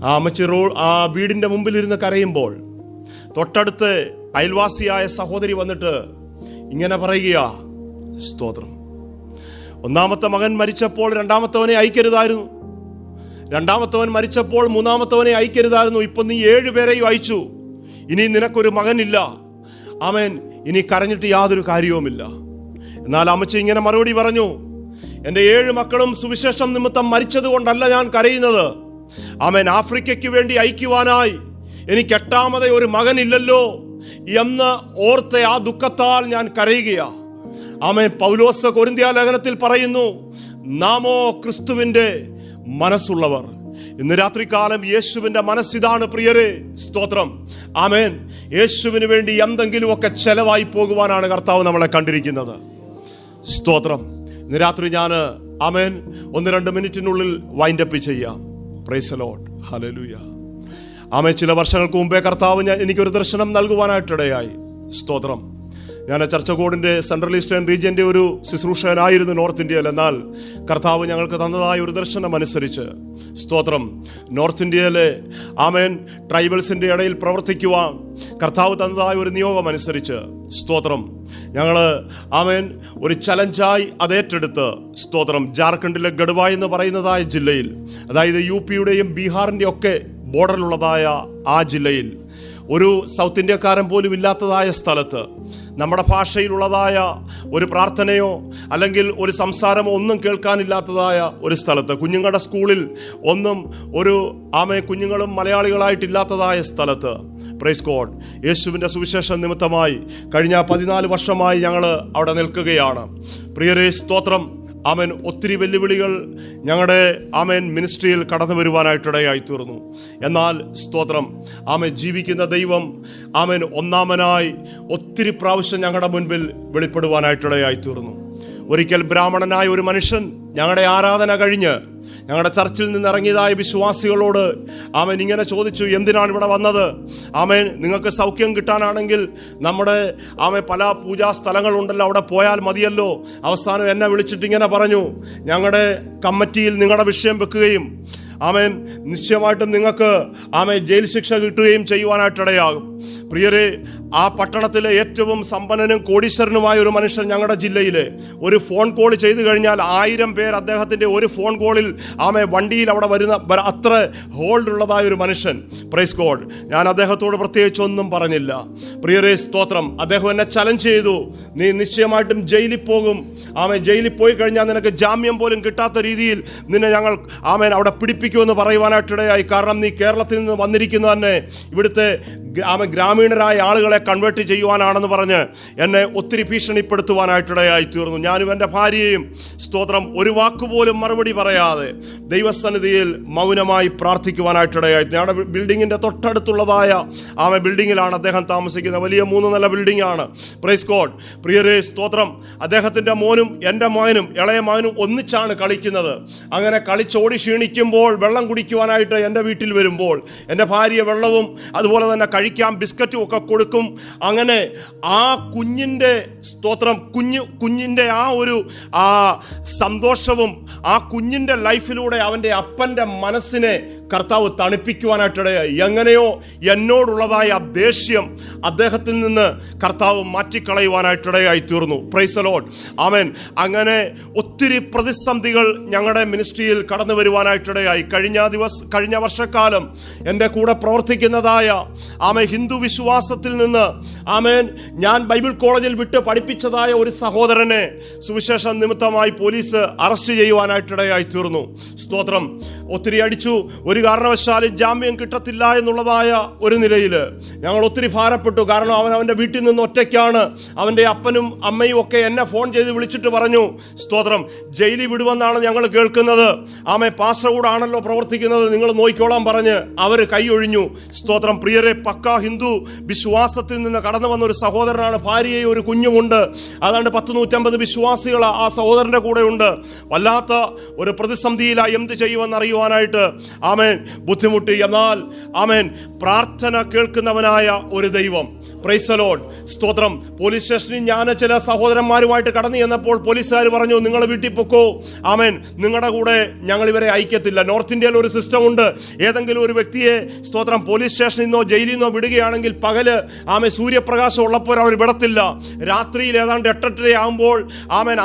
ആ അമ്മച്ചി ആ വീടിൻ്റെ മുമ്പിലിരുന്ന് കരയുമ്പോൾ തൊട്ടടുത്ത് അയൽവാസിയായ സഹോദരി വന്നിട്ട് ഇങ്ങനെ പറയുക: സ്തോത്രം, 1ാമത്തെ മകൻ മരിച്ചപ്പോൾ 2ാമത്തവനെ അയക്കരുതായിരുന്നു, 2ാമത്തവൻ മരിച്ചപ്പോൾ 3ാമത്തവനെ അയക്കരുതായിരുന്നു, ഇപ്പം നീ 7 പേരെയും അയച്ചു, ഇനി നിനക്കൊരു മകനില്ല. ആമേൻ, ഇനി കരഞ്ഞിട്ട് യാതൊരു കാര്യവുമില്ല. എന്നാൽ അമ്മച്ചി ഇങ്ങനെ മറുപടി പറഞ്ഞു: എൻ്റെ 7 മക്കളും സുവിശേഷം നിമിത്തം മരിച്ചത് കൊണ്ടല്ല ഞാൻ കരയുന്നത്. ആമേൻ, ആഫ്രിക്കയ്ക്ക് വേണ്ടി അയക്കുവാനായി എനിക്ക് 8ാമത് ഒരു മകനില്ലല്ലോ എന്ന് ഓർത്ത ആ ദുഃഖത്താൽ ഞാൻ കരയുകയാ. ആമേൻ. പൗലോസ് കൊരിന്ത്യ ലേഖനത്തിൽ പറയുന്നു, നാമോ ക്രിസ്തുവിൻ്റെ മനസ്സുള്ളവർ. ഇന്ന് രാത്രികാലം യേശുവിൻ്റെ മനസ്സിതാണ് പ്രിയരെ. സ്തോത്രം. ആമേൻ. യേശുവിന് വേണ്ടി എന്തെങ്കിലുമൊക്കെ ചെലവായി പോകുവാനാണ് കർത്താവ് നമ്മളെ കണ്ടിരിക്കുന്നത്. സ്തോത്രം. ഇന്ന് രാത്രി ഞാൻ ആമേൻ 1-2 മിനിറ്റിനുള്ളിൽ വൈൻഡപ്പ് ചെയ്യാം. Price the Lord. ഹല്ലേലൂയ. ആമേൻ. ചില വർഷങ്ങൾക്ക് മുമ്പേ കർത്താവ് എനിക്കൊരു ദർശനം നൽകുവാനായിട്ടിടയായി. സ്തോത്രം. ഞാൻ ചർച്ചകോടിൻ്റെ സെൻട്രൽ ഈസ്റ്റേൺ റീജിയൻ്റെ ഒരു ശുശ്രൂഷകനായിരുന്നു നോർത്ത് ഇന്ത്യയിൽ. എന്നാൽ കർത്താവ് ഞങ്ങൾക്ക് തന്നതായ ഒരു ദർശനം അനുസരിച്ച്, സ്തോത്രം, നോർത്ത് ഇന്ത്യയിലെ ആമേൻ ട്രൈബൽസിൻ്റെ ഇടയിൽ പ്രവർത്തിക്കുവാൻ കർത്താവ് തന്നതായ ഒരു നിയോഗം അനുസരിച്ച്, സ്തോത്രം, ഞങ്ങൾ ആമേൻ ഒരു ചലഞ്ചായി അത് ഏറ്റെടുത്ത്, സ്തോത്രം, ജാർഖണ്ഡിലെ ഗഡ്വാ എന്ന് പറയുന്നതായ ജില്ലയിൽ, അതായത് UP-യുടെയും ബീഹാറിൻ്റെ ഒക്കെ ബോർഡറിലുള്ളതായ ആ ജില്ലയിൽ, ഒരു സൗത്ത് ഇന്ത്യക്കാരൻ പോലും ഇല്ലാത്തതായ സ്ഥലത്ത്, നമ്മുടെ ഭാഷയിലുള്ളതായ ഒരു പ്രാർത്ഥനയോ അല്ലെങ്കിൽ ഒരു സംസാരമോ ഒന്നും കേൾക്കാനില്ലാത്തതായ ഒരു സ്ഥലത്ത്, കുഞ്ഞുങ്ങളുടെ സ്കൂളിൽ ഒന്നും ഒരു കുഞ്ഞുങ്ങളും മലയാളികളായിട്ടില്ലാത്തതായ സ്ഥലത്ത്, പ്രൈസ് ഗോഡ്, യേശുവിൻ്റെ സുവിശേഷം നിമിത്തമായി കഴിഞ്ഞ 14 വർഷമായി ഞങ്ങൾ അവിടെ നിൽക്കുകയാണ്. പ്രിയരേ, സ്തോത്രം. ആമേൻ ഒത്തിരി വെല്ലുവിളികൾ ഞങ്ങളുടെ ആമേൻ മിനിസ്ട്രിയിൽ കടന്നു വരുവാനായിട്ടിടയായി തീർന്നു. എന്നാൽ സ്തോത്രം, ആമേൻ ജീവിക്കുന്ന ദൈവം ആമേൻ ഒന്നാമനായി ഒത്തിരി പ്രാവശ്യം ഞങ്ങളുടെ മുൻപിൽ വെളിപ്പെടുവാനായിട്ടിടയായി തീർന്നു. ഒരിക്കൽ ബ്രാഹ്മണനായ ഒരു മനുഷ്യൻ ഞങ്ങളുടെ ആരാധന കഴിഞ്ഞ് ഞങ്ങളുടെ ചർച്ചിൽ നിന്ന് ഇറങ്ങിയതായ വിശ്വാസികളോട് ആമേൻ ഇങ്ങനെ ചോദിച്ചു, എന്തിനാണ് ഇവിടെ വന്നത്? ആമേൻ നിങ്ങൾക്ക് സൗഖ്യം കിട്ടാനാണെങ്കിൽ നമ്മുടെ പല പൂജാ സ്ഥലങ്ങളുണ്ടല്ലോ, അവിടെ പോയാൽ മതിയല്ലോ. അവസാനം എന്നെ വിളിച്ചിട്ട് ഇങ്ങനെ പറഞ്ഞു, ഞങ്ങളുടെ കമ്മിറ്റിയിൽ നിങ്ങളുടെ വിഷയം വെക്കുകയും ആമേൻ നിശ്ചയമായിട്ടും നിങ്ങൾക്ക് ജയിൽ ശിക്ഷ കിട്ടുകയും ചെയ്യുവാനായിട്ടിടയാകും. പ്രിയരെ, ആ പട്ടണത്തിലെ ഏറ്റവും സമ്പന്നനും കോടീശ്വരനുമായ ഒരു മനുഷ്യൻ ഞങ്ങളുടെ ജില്ലയിലെ ഒരു ഫോൺ കോൾ ചെയ്തു കഴിഞ്ഞാൽ 1000 പേർ അദ്ദേഹത്തിൻ്റെ ഒരു ഫോൺ കോളിൽ വണ്ടിയിൽ അവിടെ വരുന്ന അത്ര ഹോൾഡ് ഉള്ളതായ ഒരു മനുഷ്യൻ. Praise God. ഞാൻ അദ്ദേഹത്തോട് പ്രത്യേകിച്ചൊന്നും പറഞ്ഞില്ല. പ്രിയരെ സ്തോത്രം, അദ്ദേഹം എന്നെ ചലഞ്ച് ചെയ്തു, നീ നിശ്ചയമായിട്ടും ജയിലിൽ പോകും. ജയിലിൽ പോയി കഴിഞ്ഞാൽ നിനക്ക് ജാമ്യം പോലും കിട്ടാത്ത രീതിയിൽ നിന്നെ ഞങ്ങൾ അവിടെ പിടിപ്പിക്കുമെന്ന് പറയുവാനായിട്ടിടയായി. കാരണം നീ കേരളത്തിൽ നിന്ന് വന്നിരിക്കുന്ന തന്നെ ഇവിടുത്തെ ഗ്രാമീണരായ ആളുകളെ കൺവേർട്ട് ചെയ്യുവാനാണെന്ന് പറഞ്ഞ് എന്നെ ഒത്തിരി ഭീഷണിപ്പെടുത്തുവാനായിട്ടിടയായി തീർന്നു. ഞാനും എൻ്റെ ഭാര്യയും സ്തോത്രം ഒരു വാക്കുപോലും മറുപടി പറയാതെ ദൈവസന്നിധിയിൽ മൗനമായി പ്രാർത്ഥിക്കുവാനായിട്ടിടയായി. ഞങ്ങളുടെ ബിൽഡിങ്ങിൻ്റെ തൊട്ടടുത്തുള്ളതായ ബിൽഡിങ്ങിലാണ് അദ്ദേഹം താമസിക്കുന്നത്. വലിയ 3 നില ബിൽഡിംഗ് ആണ്. Praise God. പ്രിയരേ സ്തോത്രം, അദ്ദേഹത്തിൻ്റെ മോനും എൻ്റെ മകനും ഇളയ മകനും ഒന്നിച്ചാണ് കളിക്കുന്നത്. അങ്ങനെ കളിച്ചോടി ക്ഷീണിക്കുമ്പോൾ വെള്ളം കുടിക്കുവാനായിട്ട് എൻ്റെ വീട്ടിൽ വരുമ്പോൾ എൻ്റെ ഭാര്യ വെള്ളവും അതുപോലെ തന്നെ കഴിക്കാൻ ബിസ്ക്കറ്റും ഒക്കെ കൊടുക്കും. അങ്ങനെ ആ കുഞ്ഞിൻ്റെ സ്തോത്രം കുഞ്ഞിൻ്റെ ആ ഒരു സന്തോഷവും ആ കുഞ്ഞിൻ്റെ ലൈഫിലൂടെ അവൻ്റെ അപ്പൻ്റെ മനസ്സിനെ കർത്താവ് തണുപ്പിക്കുവാനായിട്ടിടയായി. എങ്ങനെയോ എന്നോടുള്ളതായ ദേഷ്യം അദ്ദേഹത്തിൽ നിന്ന് കർത്താവ് മാറ്റിക്കളയുവാനായിട്ടിടയായി തീർന്നു. Praise the Lord. ആമേൻ. അങ്ങനെ ഒത്തിരി പ്രതിസന്ധികൾ ഞങ്ങളുടെ മിനിസ്ട്രിയിൽ കടന്നു വരുവാനായിട്ടിടയായി. കഴിഞ്ഞ വർഷക്കാലം എൻ്റെ കൂടെ പ്രവർത്തിക്കുന്നതായ ഹിന്ദു വിശ്വാസത്തിൽ നിന്ന് ഞാൻ ബൈബിൾ കോളേജിൽ വിട്ട് പഠിപ്പിച്ചതായ ഒരു സഹോദരനെ സുവിശേഷ നിമിത്തമായി പോലീസ് അറസ്റ്റ് ചെയ്യുവാനായിട്ടിടയായി തീർന്നു. സ്തോത്രം. ഒത്തിരി അടിച്ചു. ഒരു കാരണവശാലും ജാമ്യം കിട്ടത്തില്ല എന്നുള്ളതായ ഒരു നിലയിൽ ഞങ്ങൾ ഒത്തിരി ഭാരപ്പെട്ടു. കാരണം അവൻ്റെ വീട്ടിൽ നിന്ന് ഒറ്റയ്ക്കാണ്. അവൻ്റെ അപ്പനും അമ്മയും ഒക്കെ എന്നെ ഫോൺ ചെയ്ത് വിളിച്ചിട്ട് പറഞ്ഞു, സ്തോത്രം, ജയിലിൽ വിടുമെന്നാണ് ഞങ്ങൾ കേൾക്കുന്നത്. പാസ്റ്റർ കൂടാണല്ലോ പ്രവർത്തിക്കുന്നത്, നിങ്ങൾ നോക്കിക്കോളാൻ പറഞ്ഞ് അവർ കൈയൊഴിഞ്ഞു. സ്തോത്രം. പ്രിയരെ, പക്കാ ഹിന്ദു വിശ്വാസത്തിൽ നിന്ന് കടന്നു വന്ന ഒരു സഹോദരനാണ്. ഭാര്യയും ഒരു കുഞ്ഞുമുണ്ട്. അതാണ്ട് 150 വിശ്വാസികൾ ആ സഹോദരൻ്റെ കൂടെ ഉണ്ട്. വല്ലാത്ത ഒരു പ്രതിസന്ധിയിലായി എന്ത് ചെയ്യുമെന്ന് അറിയുവാനായിട്ട് ബുദ്ധിമുട്ടി. എന്നാൽ പ്രാർത്ഥന കേൾക്കുന്നവനായ ഒരു ദൈവം. Price the Lord. സ്തോത്രം. പോലീസ് സ്റ്റേഷനിൽ ഞാൻ ചില സഹോദരന്മാരുമായിട്ട് കടന്നു ചെന്നപ്പോൾ പോലീസുകാർ പറഞ്ഞു, നിങ്ങൾ വീട്ടിൽ പൊക്കോ. നിങ്ങളുടെ കൂടെ ഞങ്ങൾ ഇവരെ അയക്കത്തില്ല. നോർത്ത് ഇന്ത്യയിൽ ഒരു സിസ്റ്റം ഉണ്ട്. ഏതെങ്കിലും ഒരു വ്യക്തിയെ സ്തോത്രം പോലീസ് സ്റ്റേഷനിൽ നിന്നോ ജയിലിൽ നിന്നോ വിടുകയാണെങ്കിൽ പകല് സൂര്യപ്രകാശം ഉള്ളപ്പോൾ അവർ വിടത്തില്ല. രാത്രിയിൽ ഏതാണ്ട് 8:30 ആകുമ്പോൾ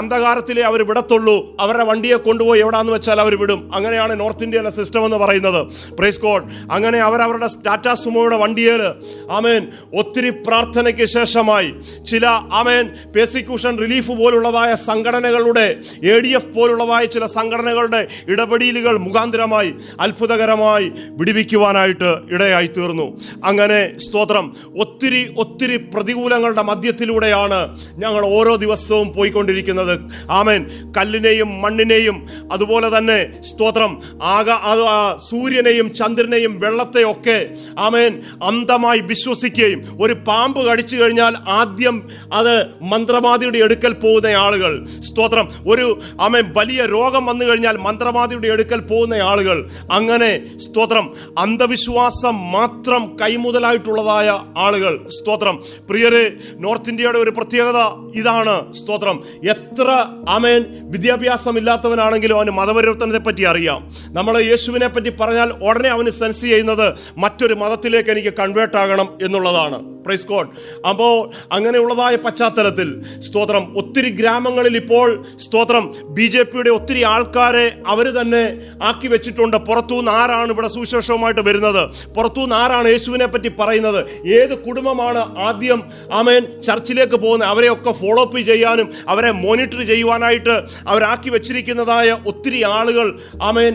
അന്ധകാരത്തിലേ അവർ വിടത്തുള്ളൂ. അവരുടെ വണ്ടിയെ കൊണ്ടുപോയി എവിടാന്ന് വെച്ചാൽ അവർ വിടും. അങ്ങനെയാണ് നോർത്ത് ഇന്ത്യയിലെ സിസ്റ്റം എന്ന് പറയുന്നത്. Praise God. അങ്ങനെ അവരവരുടെ ടാറ്റാ സുമോയുടെ വണ്ടിയിൽ ഒത്തിരി പ്രാർത്ഥനയ്ക്ക് ശേഷമായി ചില പെർസിക്യൂഷൻ റിലീഫ് പോലുള്ളതായ സംഘടനകളുടെ ADF പോലുള്ളതായ ചില സംഘടനകളുടെ ഇടപെടലുകൾ മുഖാന്തരമായി അത്ഭുതകരമായി വിടുവിക്കുവാനായിട്ട് ഇടയായി തീർന്നു. അങ്ങനെ സ്തോത്രം ഒത്തിരി പ്രതികൂലങ്ങളുടെ മധ്യത്തിലൂടെയാണ് ഞങ്ങൾ ഓരോ ദിവസവും പോയിക്കൊണ്ടിരിക്കുന്നത്. കല്ലിനെയും മണ്ണിനെയും അതുപോലെ തന്നെ സ്തോത്രം സൂര്യനെയും ചന്ദ്രനെയും വെള്ളത്തെയൊക്കെ അന്ധമായി വിശ്വസിക്കുകയും ഒരു പാമ്പ് കടിച്ചു കഴിഞ്ഞാൽ ആദ്യം അത് മന്ത്രവാദിയുടെ അടുക്കൽ പോകുന്ന ആളുകൾ. സ്തോത്രം. ഒരു വലിയ രോഗം വന്നു കഴിഞ്ഞാൽ മന്ത്രവാദിയുടെ അടുക്കൽ പോകുന്ന ആളുകൾ. അങ്ങനെ സ്തോത്രം അന്ധവിശ്വാസം മാത്രം കൈമുതലായിട്ടുള്ളതായ ആളുകൾ. സ്തോത്രം. പ്രിയരെ, നോർത്ത് ഇന്ത്യയുടെ ഒരു പ്രത്യേകത ഇതാണ്. സ്തോത്രം. എത്ര വിദ്യാഭ്യാസം ഇല്ലാത്തവനാണെങ്കിലും അവന് മതപരിവർത്തനത്തെ പറ്റി അറിയാം. നമ്മൾ യേശുവിനെ പറ്റി പറഞ്ഞാൽ ഉടനെ അവന് സെൻസ് ചെയ്യുന്നത് മറ്റൊരു മതത്തിലേക്ക് എനിക്ക് കൺവേർട്ട് ആകണം എന്നുള്ളതാണ്. Praise God. അപ്പോൾ അങ്ങനെയുള്ളതായ പശ്ചാത്തലത്തിൽ സ്തോത്രം ഒത്തിരി ഗ്രാമങ്ങളിൽ ഇപ്പോൾ സ്തോത്രം BJPയുടെ ഒത്തിരി ആൾക്കാരെ അവർ തന്നെ ആക്കി വെച്ചിട്ടുണ്ട്. പുറത്തുനിന്ന് ആരാണ് ഇവിടെ സുവിശേഷവുമായിട്ട് വരുന്നത്? പുറത്തുനിന്ന് ആരാണ് യേശുവിനെ പറ്റി പറയുന്നത്? ഏത് കുടുംബമാണ് ആദ്യം ചർച്ചിലേക്ക് പോകുന്നത്? അവരെയൊക്കെ ഫോളോ അപ്പ് ചെയ്യാനും അവരെ മോണിറ്റർ ചെയ്യുവാനായിട്ട് അവരാക്കി വെച്ചിരിക്കുന്നതായ ഒത്തിരി ആളുകൾ ആമേൻ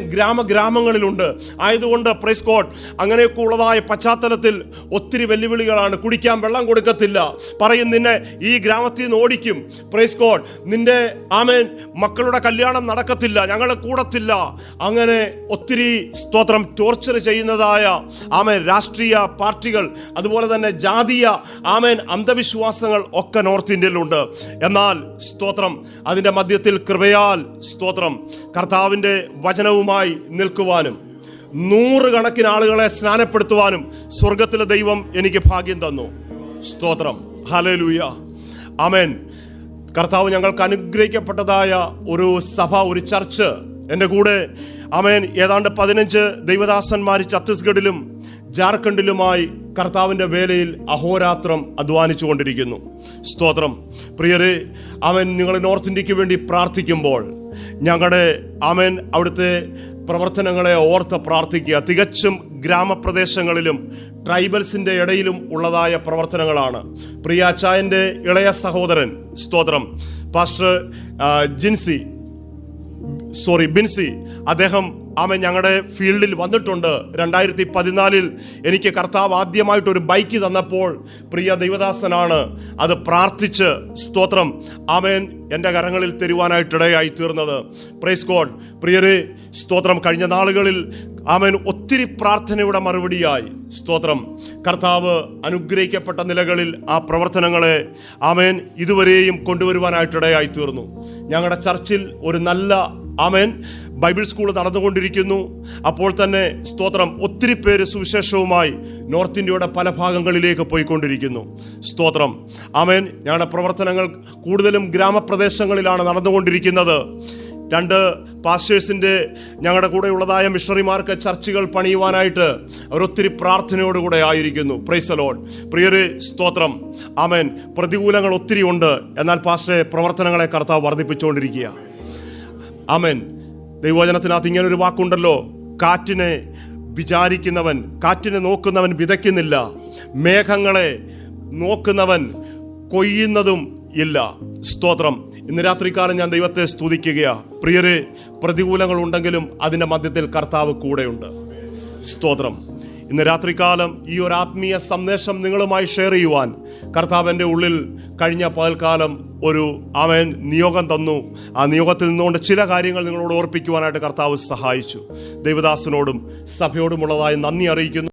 ഗ്രാമങ്ങളിലുണ്ട്. ആയതുകൊണ്ട് പ്രൈസ് ഗോഡ് അങ്ങനെയൊക്കെ ഉള്ളതായ പശ്ചാത്തലത്തിൽ ഒത്തിരി വെല്ലുവിളികളാണ്. കുടിക്കാൻ വെള്ളം കൊടുക്കത്തില്ല, പറയും നിന്നെ ഈ ഗ്രാമത്തിൽ നിന്ന് ഓടിക്കും. പ്രൈസ് ഗോഡ് നിന്റെ ആമേൻ മക്കളുടെ കല്യാണം നടക്കത്തില്ല, ഞങ്ങളെ കൂടത്തില്ല. അങ്ങനെ ഒത്തിരി സ്തോത്രം ടോർച്ചർ ചെയ്യുന്നതായ ആമേൻ രാഷ്ട്രീയ പാർട്ടികൾ, അതുപോലെ തന്നെ ജാതീയ ആമേൻ അന്ധവിശ്വാസങ്ങൾ ഒക്കെ നോർത്ത് ഇന്ത്യയിലുണ്ട്. എന്നാൽ സ്തോത്രം അതിൻ്റെ മധ്യത്തിൽ കൃപയാൽ സ്തോത്രം കർത്താവിൻ്റെ വചനവുമായി നിൽക്കുവാനും 100 കണക്കിന് ആളുകളെ സ്നാനപ്പെടുത്തുവാനും സ്വർഗത്തിലെ ദൈവം എനിക്ക് ഭാഗ്യം തന്നു. സ്തോത്രം, ഹല്ലേലൂയ, ആമേൻ. കർത്താവ് ഞങ്ങൾക്ക് അനുഗ്രഹിക്കപ്പെട്ടതായ ഒരു സഭ, ഒരു ചർച്ച്. എൻ്റെ കൂടെ ആമേൻ ഏതാണ്ട് 15 ദൈവദാസന്മാർ ഛത്തീസ്ഗഡിലും ജാർഖണ്ഡിലുമായി കർത്താവിൻ്റെ വേലയിൽ അഹോരാത്രം അധ്വാനിച്ചു കൊണ്ടിരിക്കുന്നു. സ്തോത്രം. പ്രിയരെ, ആമേൻ നിങ്ങൾ നോർത്ത് ഇന്ത്യക്ക് വേണ്ടി പ്രാർത്ഥിക്കുമ്പോൾ ഞങ്ങളുടെ ആമേൻ അവിടുത്തെ പ്രവർത്തനങ്ങളെ ഓർത്ത് പ്രാർത്ഥിക്കുക. തികച്ചും ഗ്രാമപ്രദേശങ്ങളിലും ട്രൈബൽസിൻ്റെ ഇടയിലും ഉള്ളതായ പ്രവർത്തനങ്ങളാണ്. പ്രിയാച്ചായൻ്റെ ഇളയ സഹോദരൻ സ്തോത്രം പാസ്റ്റർ ബിൻസി, അദ്ദേഹം ആമേൻ ഞങ്ങളുടെ ഫീൽഡിൽ വന്നിട്ടുണ്ട്. 2014 എനിക്ക് കർത്താവ് ആദ്യമായിട്ടൊരു ബൈക്ക് തന്നപ്പോൾ പ്രിയ ദൈവദാസനാണ് അത് പ്രാർത്ഥിച്ച് സ്തോത്രം ആമേൻ എൻ്റെ കരങ്ങളിൽ തരുവാനായിട്ടിടയായി തീർന്നത്. Praise God. പ്രിയരെ, സ്തോത്രം കഴിഞ്ഞ നാളുകളിൽ ആമേൻ ഒത്തിരി പ്രാർത്ഥനയുടെ മറുപടിയായി സ്തോത്രം കർത്താവ് അനുഗ്രഹിക്കപ്പെട്ട നിലകളിൽ ആ പ്രവർത്തനങ്ങളെ ആമേൻ ഇതുവരെയും കൊണ്ടുവരുവാനായിട്ടിടയായി തീർന്നു. ഞങ്ങളുടെ ചർച്ചിൽ ഒരു നല്ല ആമേൻ ബൈബിൾ സ്കൂൾ നടന്നുകൊണ്ടിരിക്കുന്നു. അപ്പോൾ തന്നെ സ്തോത്രം ഒത്തിരി പേര് സുവിശേഷവുമായി നോർത്ത് ഇന്ത്യയുടെ പല ഭാഗങ്ങളിലേക്ക് പോയിക്കൊണ്ടിരിക്കുന്നു. സ്തോത്രം, ആമേൻ. ഞങ്ങളുടെ പ്രവർത്തനങ്ങൾ കൂടുതലും ഗ്രാമപ്രദേശങ്ങളിലാണ് നടന്നുകൊണ്ടിരിക്കുന്നത്. 2 പാസ്റ്റേഴ്സിൻ്റെ ഞങ്ങളുടെ കൂടെ ഉള്ളതായ മിഷണറിമാർക്ക് ചർച്ചുകൾ പണിയുവാനായിട്ട് അവരൊത്തിരി പ്രാർത്ഥനയോടുകൂടെ ആയിരിക്കുന്നു. Price the Lord. പ്രിയരെ, സ്തോത്രം, ആമേൻ. പ്രതികൂലങ്ങൾ ഒത്തിരി ഉണ്ട്, എന്നാൽ പാസ്റ്ററെ പ്രവർത്തനങ്ങളെ കർത്താവ് വർദ്ധിപ്പിച്ചുകൊണ്ടിരിക്കുക. ആമേൻ. ദൈവവചനത്തിനകത്ത് ഇങ്ങനൊരു വാക്കുണ്ടല്ലോ, കാറ്റിനെ വിചാരിക്കുന്നവൻ, കാറ്റിനെ നോക്കുന്നവൻ വിതയ്ക്കുന്നില്ല, മേഘങ്ങളെ നോക്കുന്നവൻ കൊയ്യുന്നതും ഇല്ല. സ്തോത്രം. ഇന്ന് രാത്രികാലം ഞാൻ ദൈവത്തെ സ്തുതിക്കുകയാ. പ്രിയരെ, പ്രതികൂലങ്ങൾ ഉണ്ടെങ്കിലും അതിൻ്റെ മധ്യത്തിൽ കർത്താവ് കൂടെയുണ്ട്. സ്തോത്രം. ഇന്ന് രാത്രികാലം ഈ ഒരു ആത്മീയ സന്ദേശം നിങ്ങളുമായി ഷെയർ ചെയ്യുവാൻ കർത്താവ് എൻ്റെ ഉള്ളിൽ കഴിഞ്ഞ പകൽക്കാലം ഒരു ആമേൻ നിയോഗം തന്നു. ആ നിയോഗത്തിൽ നിന്നുകൊണ്ട് ചില കാര്യങ്ങൾ നിങ്ങളോട് ഓർപ്പിക്കുവാനായിട്ട് കർത്താവ് സഹായിച്ചു. ദൈവദാസനോടും സഭയോടുമുള്ളതായി നന്ദി അറിയിക്കുന്നു.